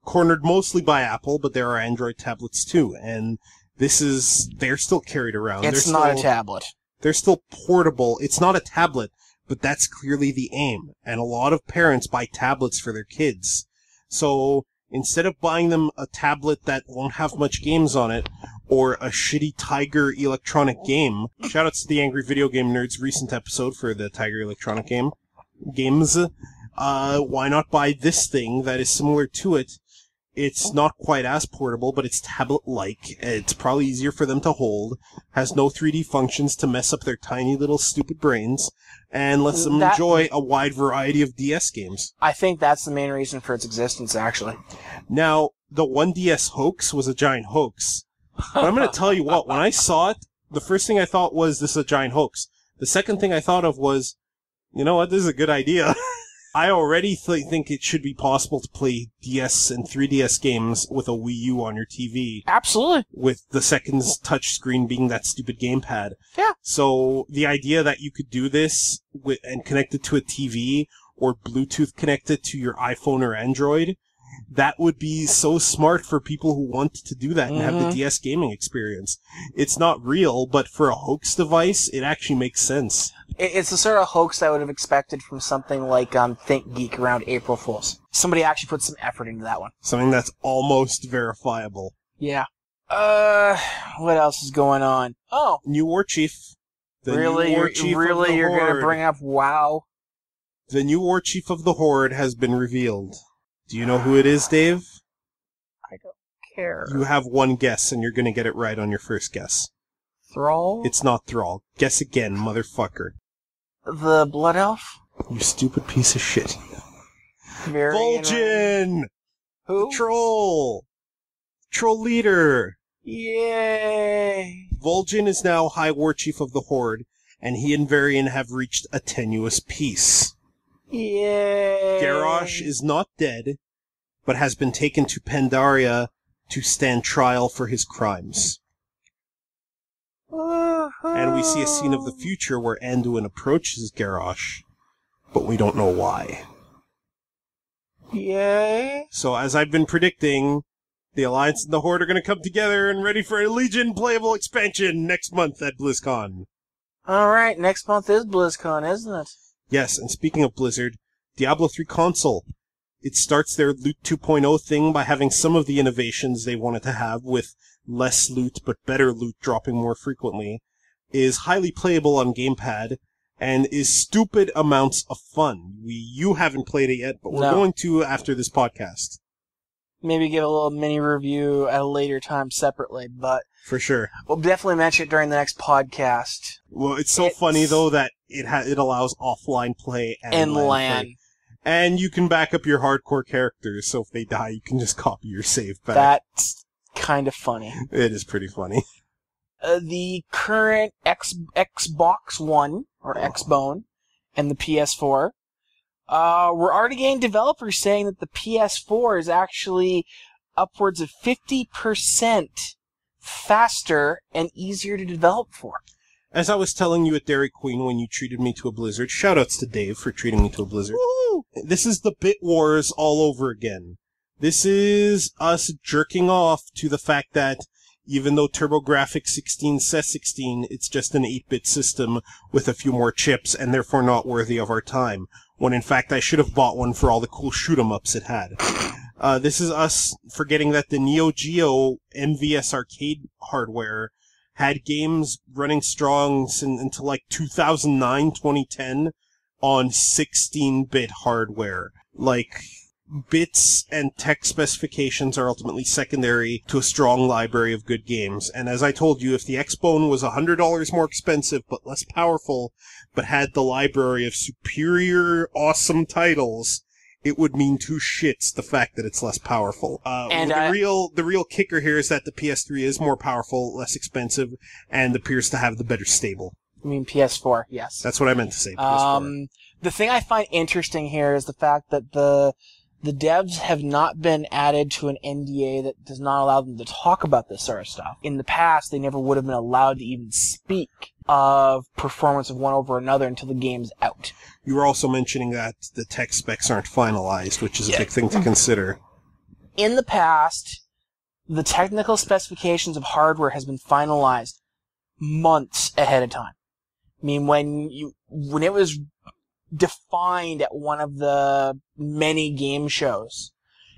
cornered mostly by Apple, but there are Android tablets too, and they're still carried around. It's not a tablet. They're still portable. It's not a tablet, but that's clearly the aim, and a lot of parents buy tablets for their kids. So instead of buying them a tablet that won't have much games on it, or a shitty Tiger Electronic game, shoutouts to the Angry Video Game Nerds recent episode for the Tiger Electronic games, why not buy this thing that is similar to it? It's not quite as portable, but it's tablet-like. It's probably easier for them to hold, has no 3D functions to mess up their tiny little stupid brains, and lets them enjoy a wide variety of DS games. I think that's the main reason for its existence, actually. Now, the 1DS hoax was a giant hoax. But I'm going to tell you what, when I saw it, the first thing I thought was, this is a giant hoax. The second thing I thought of was, you know what, this is a good idea. I already think it should be possible to play DS and 3DS games with a Wii U on your TV. Absolutely. With the second touchscreen being that stupid gamepad. Yeah. So the idea that you could do this and connect it to a TV or Bluetooth connect it to your iPhone or Android, that would be so smart for people who want to do that and have the DS gaming experience. It's not real, but for a hoax device, it actually makes sense. It's the sort of hoax I would have expected from something like ThinkGeek around April Fools. Somebody actually put some effort into that one. Something that's almost verifiable. Yeah. What else is going on? Oh. New War Chief. Really? You're going to bring up WoW? The new War Chief of the Horde has been revealed. Do you know who it is, Dave? I don't care. You have one guess, and you're going to get it right on your first guess. Thrall? It's not Thrall. Guess again, motherfucker. The Blood Elf? You stupid piece of shit. Vol'jin! Who? The troll! Troll leader! Yay! Vol'jin is now High War Chief of the Horde, and he and Varian have reached a tenuous peace. Yay! Garrosh is not dead, but has been taken to Pandaria to stand trial for his crimes. And we see a scene of the future where Anduin approaches Garrosh, but we don't know why. Yay! So as I've been predicting, the Alliance and the Horde are going to come together and ready for a Legion playable expansion next month at BlizzCon. Alright, next month is BlizzCon, isn't it? Yes, and speaking of Blizzard, Diablo 3 console. It starts their Loot 2.0 thing by having some of the innovations they wanted to have with less loot but better loot dropping more frequently, is highly playable on gamepad, and is stupid amounts of fun. You haven't played it yet, but we're going to after this podcast. Maybe give a little mini review at a later time separately, but... For sure. We'll definitely mention it during the next podcast. Well, it's funny, though, that it allows offline play and LAN play. And you can back up your hardcore characters, so if they die, you can just copy your save back. That's kind of funny. It is pretty funny. The current Xbox One, or Xbone, and the PS4, we're already getting developers saying that the PS4 is actually upwards of 50% faster and easier to develop for. As I was telling you at Dairy Queen when you treated me to a Blizzard, shoutouts to Dave for treating me to a Blizzard. Woo! This is the Bit Wars all over again. This is us jerking off to the fact that even though TurboGrafx 16 says 16, it's just an 8-bit system with a few more chips and therefore not worthy of our time. When in fact I should have bought one for all the cool shoot-em-ups it had. This is us forgetting that the Neo Geo MVS arcade hardware had games running strong until like 2009, 2010 on 16-bit hardware. Like, bits and tech specifications are ultimately secondary to a strong library of good games. And as I told you, if the Xbone was $100 more expensive but less powerful, but had the library of superior, awesome titles, it would mean two shits the fact that it's less powerful. The real kicker here is that the PS3 is more powerful, less expensive, and appears to have the better stable. I mean PS4, yes. That's what I meant to say, PS4. The thing I find interesting here is the fact that the devs have not been added to an NDA that does not allow them to talk about this sort of stuff. In the past, they never would have been allowed to even speak of performance of one over another until the game's out. You were also mentioning that the tech specs aren't finalized, which is a big thing to consider. In the past, the technical specifications of hardware has been finalized months ahead of time. I mean, when it was defined at one of the many game shows,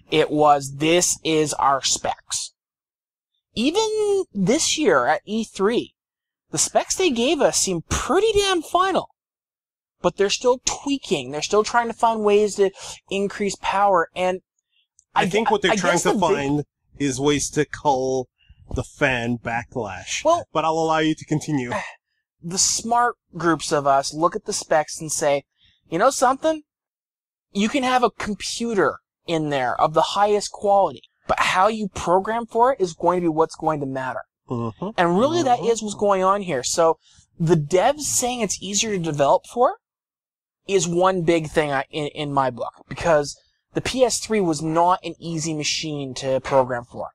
it was, this is our specs. Even this year at E3, the specs they gave us seem pretty damn final. But they're still tweaking. They're still trying to find ways to increase power. And I think what they're trying guess to find is ways to cull the fan backlash. Well, but I'll allow you to continue. The smart groups of us look at the specs and say, you know something? You can have a computer in there of the highest quality, but how you program for it is going to be what's going to matter. Mm-hmm. And really that is what's going on here. So the devs saying it's easier to develop for is one big thing in my book, because the PS3 was not an easy machine to program for.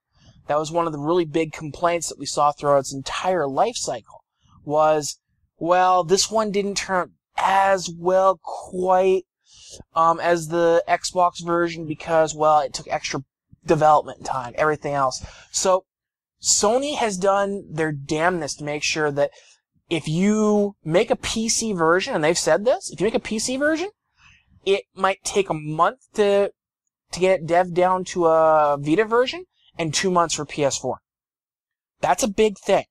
That was one of the really big complaints that we saw throughout its entire life cycle, was, well, this one didn't turn as well quite as the Xbox version because, well, it took extra development time, everything else. So Sony has done their damnedest to make sure that if you make a PC version, and they've said this, if you make a PC version, it might take a month to get it dev down to a Vita version and 2 months for PS4. That's a big thing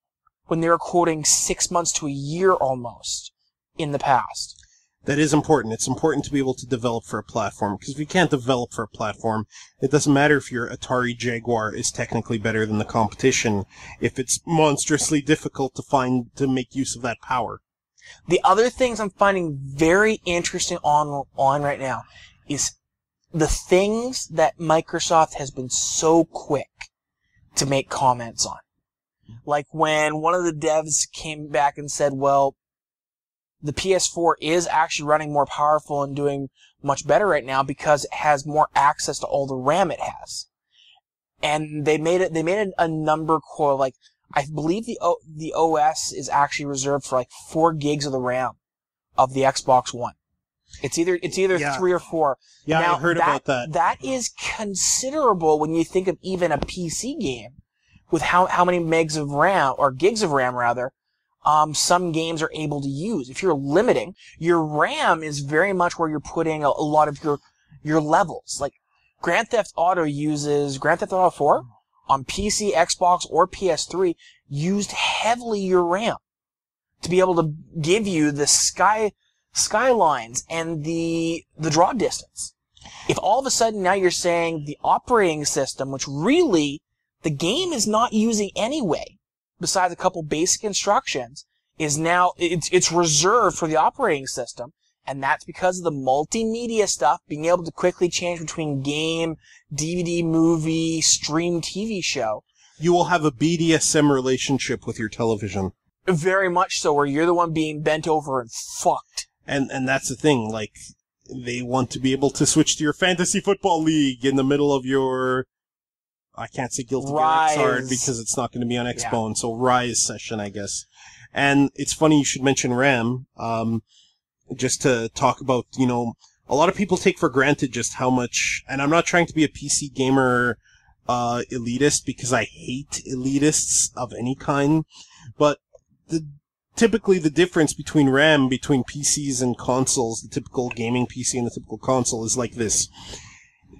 when they were quoting 6 months to a year almost in the past. That is important. It's important to be able to develop for a platform, because if you can't develop for a platform, it doesn't matter if your Atari Jaguar is technically better than the competition, if it's monstrously difficult to make use of that power. The other things I'm finding very interesting on right now is the things that Microsoft has been so quick to make comments on. Like when one of the devs came back and said, well, the PS4 is actually running more powerful and doing much better right now because it has more access to all the RAM it has. And they made a number core, like, I believe the OS is actually reserved for like 4 gigs of the RAM of the Xbox One. It's either 3 or 4. Yeah, now, I heard about that. That is considerable when you think of even a PC game with how many megs of RAM, or gigs of RAM rather, some games are able to use. If you're limiting, your RAM is very much where you're putting a lot of your levels. Like Grand Theft Auto 4 on PC, Xbox, or PS3 used heavily your RAM to be able to give you the skylines and the draw distance. If all of a sudden now you're saying the operating system, which really the game is not using anyway, besides a couple basic instructions, is now, it's reserved for the operating system, and that's because of the multimedia stuff, being able to quickly change between game, DVD, movie, stream, TV show. You will have a BDSM relationship with your television. Very much so, where you're the one being bent over and fucked. And that's the thing, like, they want to be able to switch to your fantasy football league in the middle of your, I can't say Guilty Gear Xrd because it's not going to be on Xbone, so Rise session, I guess. And it's funny you should mention RAM, just to talk about, you know, a lot of people take for granted just how much, and I'm not trying to be a PC gamer elitist, because I hate elitists of any kind, but typically the difference between RAM between PCs and consoles, the typical gaming PC and the typical console, is like this.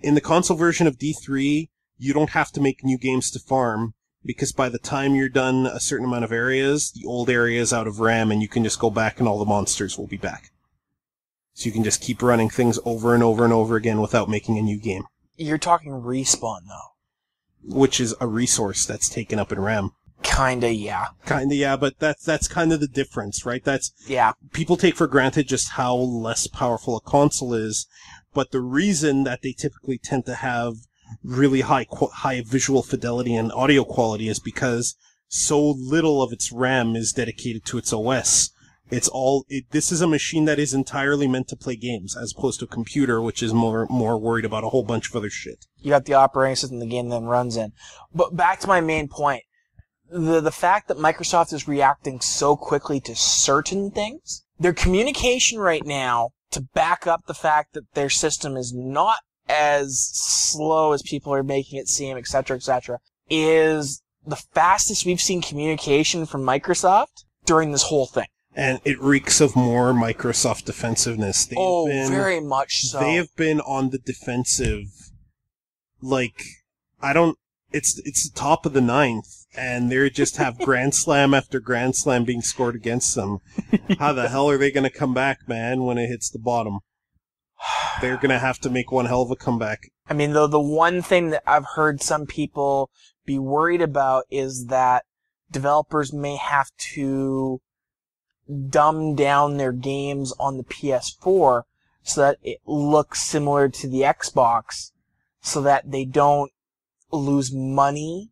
In the console version of D3, you don't have to make new games to farm, because by the time you're done a certain amount of areas, the old area is out of RAM, and you can just go back and all the monsters will be back. So you can just keep running things over and over and over again without making a new game. You're talking Respawn, though. Which is a resource that's taken up in RAM. Kinda, yeah. Kinda, yeah, but that's kind of the difference, right? Yeah. People take for granted just how less powerful a console is, but the reason that they typically tend to have really high visual fidelity and audio quality is because so little of its RAM is dedicated to its OS. This is a machine that is entirely meant to play games, as opposed to a computer, which is more worried about a whole bunch of other shit. You got the operating system the game then runs in. But back to my main point. The fact that Microsoft is reacting so quickly to certain things, their communication right now, to back up the fact that their system is not as slow as people are making it seem, etc., is the fastest we've seen communication from Microsoft during this whole thing. And it reeks of more Microsoft defensiveness. Very much so. They have been on the defensive. Like, it's the top of the ninth, and they just have Grand Slam after Grand Slam being scored against them. How the hell are they going to come back, man, when it hits the bottom? They're going to have to make one hell of a comeback. I mean, though, the one thing that I've heard some people be worried about is that developers may have to dumb down their games on the PS4 so that it looks similar to the Xbox, so that they don't lose money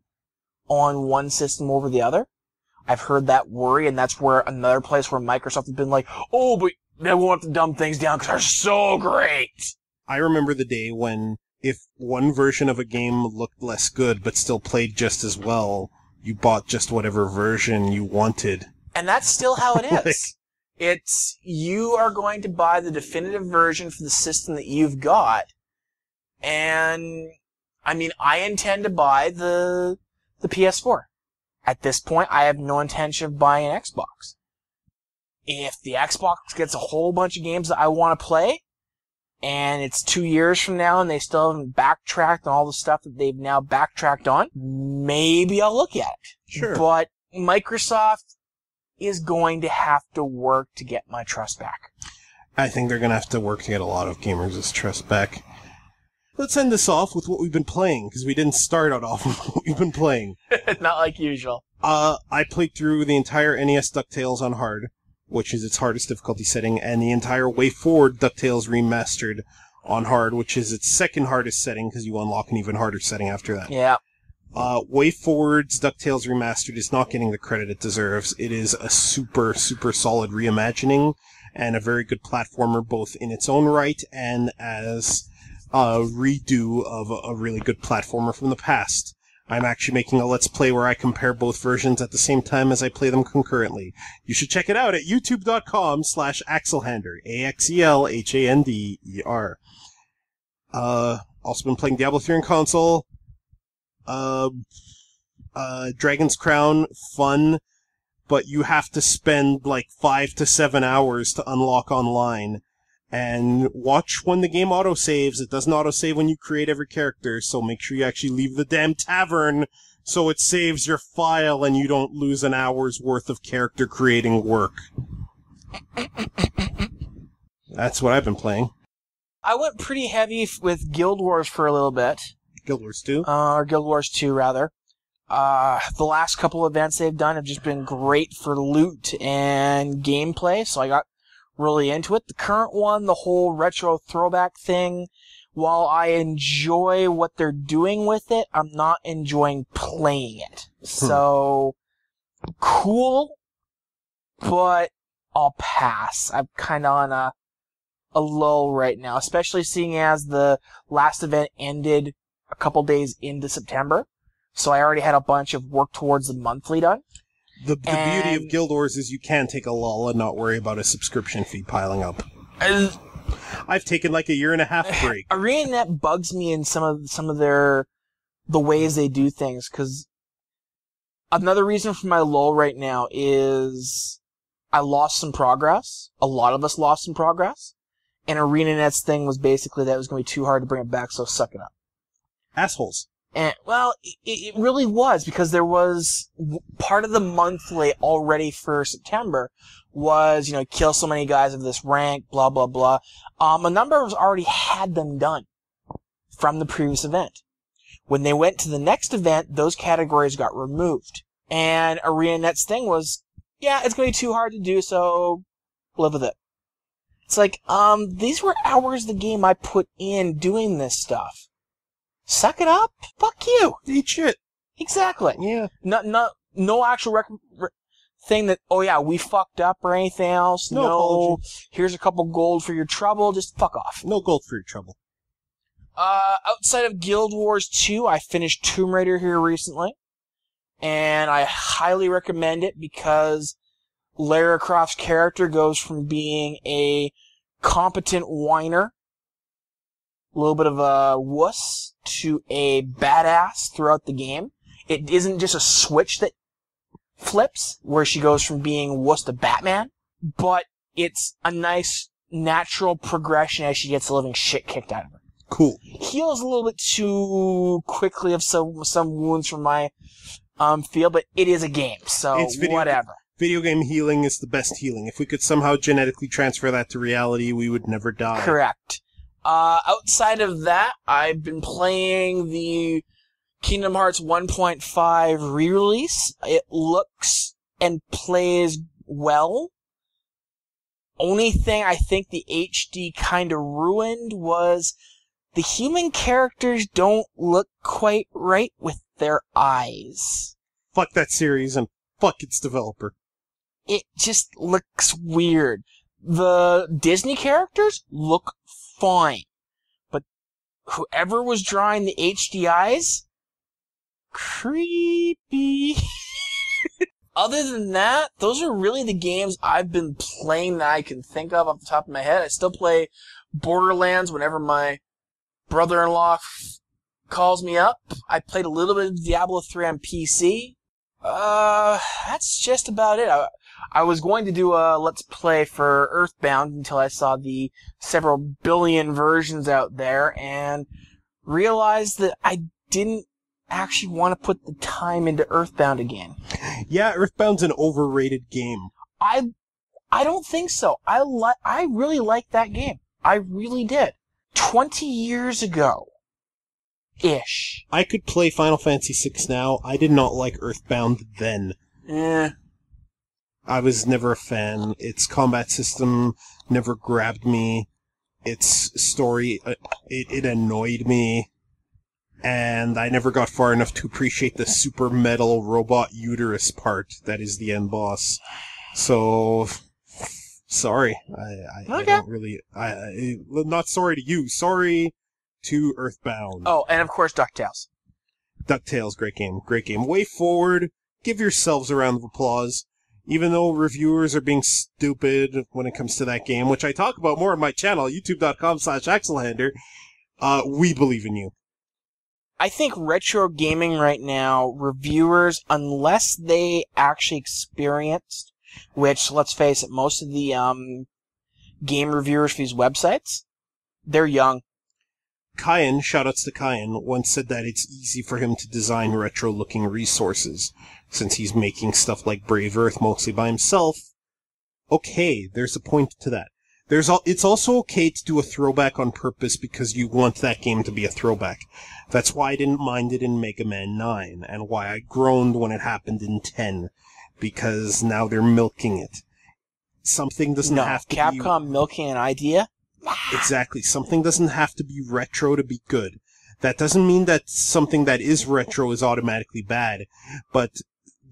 on one system over the other. I've heard that worry, and that's where another place where Microsoft has been like, oh, but they won't have to dumb things down because they're so great. I remember the day when if one version of a game looked less good but still played just as well, you bought just whatever version you wanted. And that's still how it is. Like, It's, you are going to buy the definitive version for the system that you've got. And, I mean, I intend to buy the PS4. At this point, I have no intention of buying an Xbox. If the Xbox gets a whole bunch of games that I want to play, and it's 2 years from now and they still haven't backtracked on all the stuff that they've now backtracked on, maybe I'll look at it. Sure. But Microsoft is going to have to work to get my trust back. I think they're going to have to work to get a lot of gamers' trust back. Let's end this off with what we've been playing, because we didn't start out off with what we've been playing. Not like usual. I played through the entire NES DuckTales on hard, which is its hardest difficulty setting, and the entire Way Forward DuckTales Remastered on hard, which is its second hardest setting, because you unlock an even harder setting after that. Yeah. Way Forward's DuckTales Remastered is not getting the credit it deserves. It is a super, super solid reimagining, and a very good platformer, both in its own right and as a redo of a really good platformer from the past. I'm actually making a Let's Play where I compare both versions at the same time as I play them concurrently. You should check it out at youtube.com/Axelhander, AXELHANDER. Also been playing Diablo 3 on console. Dragon's Crown, fun, but you have to spend like 5 to 7 hours to unlock online. And watch when the game autosaves. It doesn't autosave when you create every character, so make sure you actually leave the damn tavern so it saves your file and you don't lose an hour's worth of character creating work. That's what I've been playing. I went pretty heavy with Guild Wars for a little bit. Guild Wars 2? Or Guild Wars 2, rather. The last couple events they've done have just been great for loot and gameplay, so I got really into it. The current one, the whole retro throwback thing, while I enjoy what they're doing with it, I'm not enjoying playing it. So, cool, but I'll pass. I'm kind of on a lull right now, especially seeing as the last event ended a couple days into September. So I already had a bunch of work towards the monthly done. The beauty of Guild Wars is you can take a lull and not worry about a subscription fee piling up. I've taken like a 1.5 break. ArenaNet bugs me in some of the ways they do things, because another reason for my lull right now is I lost some progress. A lot of us lost some progress. And ArenaNet's thing was basically that it was going to be too hard to bring it back, so suck it up. Assholes. And, well, it really was, because there was part of the monthly already for September was, kill so many guys of this rank, blah, blah, blah. A number of us already had them done from the previous event. When they went to the next event, those categories got removed. And ArenaNet's thing was, yeah, it's going to be too hard to do, so live with it. It's like, these were hours of the game I put in doing this stuff. Suck it up. Fuck you. Eat shit. Exactly. Yeah. No actual thing that, oh yeah, we fucked up or anything else. No apology. Here's a couple gold for your trouble. Just fuck off. No gold for your trouble. Outside of Guild Wars 2, I finished Tomb Raider here recently. And I highly recommend it because Lara Croft's character goes from being a competent whiner, a little bit of a wuss, to a badass throughout the game. It isn't just a switch that flips, where she goes from being wuss to Batman, but it's a nice, natural progression as she gets the living shit kicked out of her. Cool. Heals a little bit too quickly of some wounds from my feel, but it is a game, so whatever. Video game healing is the best healing. If we could somehow genetically transfer that to reality, we would never die. Correct. Outside of that, I've been playing the Kingdom Hearts 1.5 re-release. It looks and plays well. Only thing I think the HD kind of ruined was the human characters don't look quite right with their eyes. Fuck that series and fuck its developer. It just looks weird. The Disney characters look fine. But whoever was drawing the HD eyes, creepy. Other than that, those are really the games I've been playing that I can think of off the top of my head. I still play Borderlands whenever my brother-in-law calls me up. I played a little bit of Diablo 3 on PC. That's just about it. I was going to do a Let's Play for Earthbound until I saw the several billion versions out there and realized that I didn't actually want to put the time into Earthbound again. Yeah, Earthbound's an overrated game. I don't think so. I really liked that game. I really did. 20 years ago. Ish. I could play Final Fantasy VI now. I did not like Earthbound then. I was never a fan. Its combat system never grabbed me. Its story, it annoyed me. And I never got far enough to appreciate the super metal robot uterus part that is the end boss. So, sorry. I don't really... not sorry to you. Sorry to Earthbound. Oh, and of course DuckTales. DuckTales, great game. Great game. Way forward. Give yourselves a round of applause. Even though reviewers are being stupid when it comes to that game, which I talk about more on my channel, youtube.com/AxelHander, we believe in you. I think retro gaming right now, reviewers, unless they actually experienced, which, let's face it, most of the game reviewers for these websites, they're young. Kyan, shoutouts to Kyan, once said that it's easy for him to design retro-looking resources, since he's making stuff like Brave Earth mostly by himself. Okay, there's a point to that. It's also okay to do a throwback on purpose because you want that game to be a throwback. That's why I didn't mind it in Mega Man 9, and why I groaned when it happened in 10, because now they're milking it. Something doesn't have to be... Capcom milking an idea? Exactly. Something doesn't have to be retro to be good. That doesn't mean that something that is retro is automatically bad, but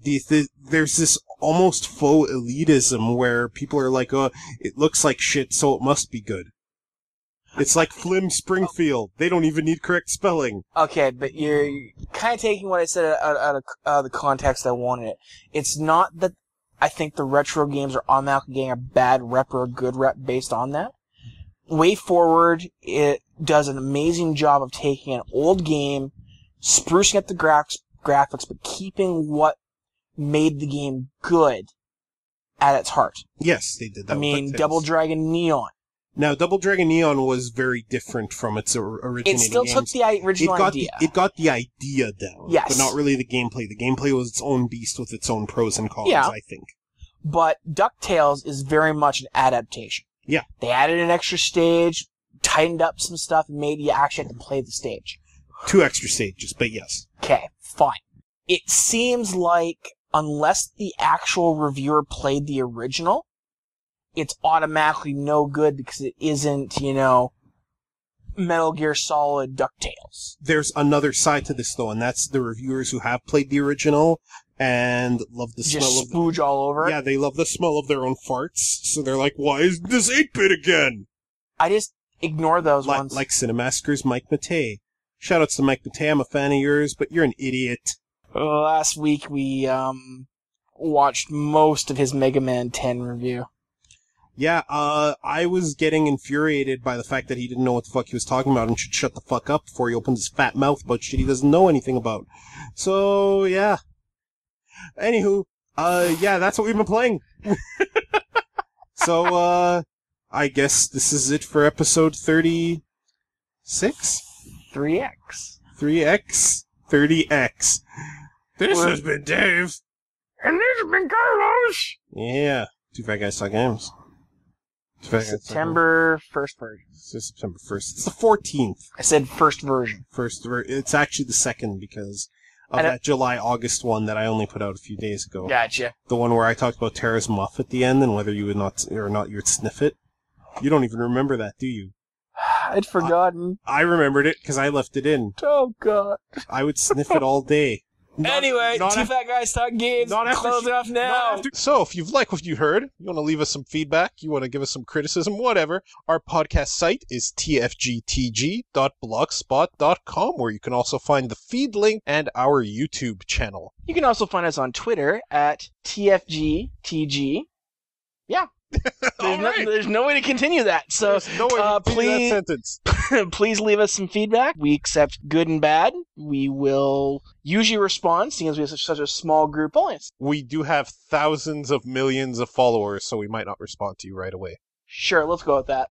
there's this almost faux elitism where people are like, oh, it looks like shit, so it must be good. It's like Flim Springfield. They don't even need correct spelling. Okay, but you're kind of taking what I said out of the context I wanted it. It's not that I think the retro games are automatically getting a bad rep or a good rep based on that. Way Forward, it does an amazing job of taking an old game, sprucing up the graphics, but keeping what made the game good at its heart. Yes, they did that. I mean, Double Dragon Neon. Now, Double Dragon Neon was very different from its originating It still games. took the original idea. It got the idea down. Yes. But not really the gameplay. The gameplay was its own beast with its own pros and cons, Yeah. I think. But DuckTales is very much an adaptation. Yeah. They added an extra stage, tightened up some stuff, and made you actually have to play the stage. 2 extra stages, but yes. Okay, fine. It seems like, unless the actual reviewer played the original, it's automatically no good because it isn't, Metal Gear Solid DuckTales. There's another side to this, though, and that's the reviewers who have played the original and love the smell of... Just spooge all over it? Yeah, they love the smell of their own farts, so they're like, why is this 8-bit again? I just ignore those ones. Like Cinemassacre's Mike Matei. Shoutouts to Mike Matei, I'm a fan of yours, but you're an idiot. Last week we watched most of his Mega Man 10 review. Yeah, I was getting infuriated by the fact that he didn't know what the fuck he was talking about and should shut the fuck up before he opens his fat mouth about shit he doesn't know anything about. So, yeah. Anywho, yeah, that's what we've been playing. So, I guess this is it for episode 36? 3X. 3X? 30X. This has been Dave. And this has been Carlos. Yeah, 2 Fat Guys Talk Games. September 1st version. It's September 1st. It's the 14th. I said first version. It's actually the second because of that July-August one that I only put out a few days ago. Gotcha. The one where I talked about Tara's muff at the end and whether you would not or not you'd sniff it. You don't even remember that, do you? I'd forgotten. I remembered it because I left it in. Oh, God. I would sniff it all day. Anyway, Two Fat Guys Talk Games. Close it off now. So, if you've liked what you heard, you want to leave us some feedback, you want to give us some criticism, whatever, our podcast site is tfgtg.blogspot.com, where you can also find the feed link and our YouTube channel. You can also find us on Twitter at tfgtg. Yeah. There's no way to continue that. So no way to continue that sentence. Please leave us some feedback. We accept good and bad. We will usually respond, seeing as we have such a small group audience. We do have thousands of millions of followers, so we might not respond to you right away. Sure, let's go with that.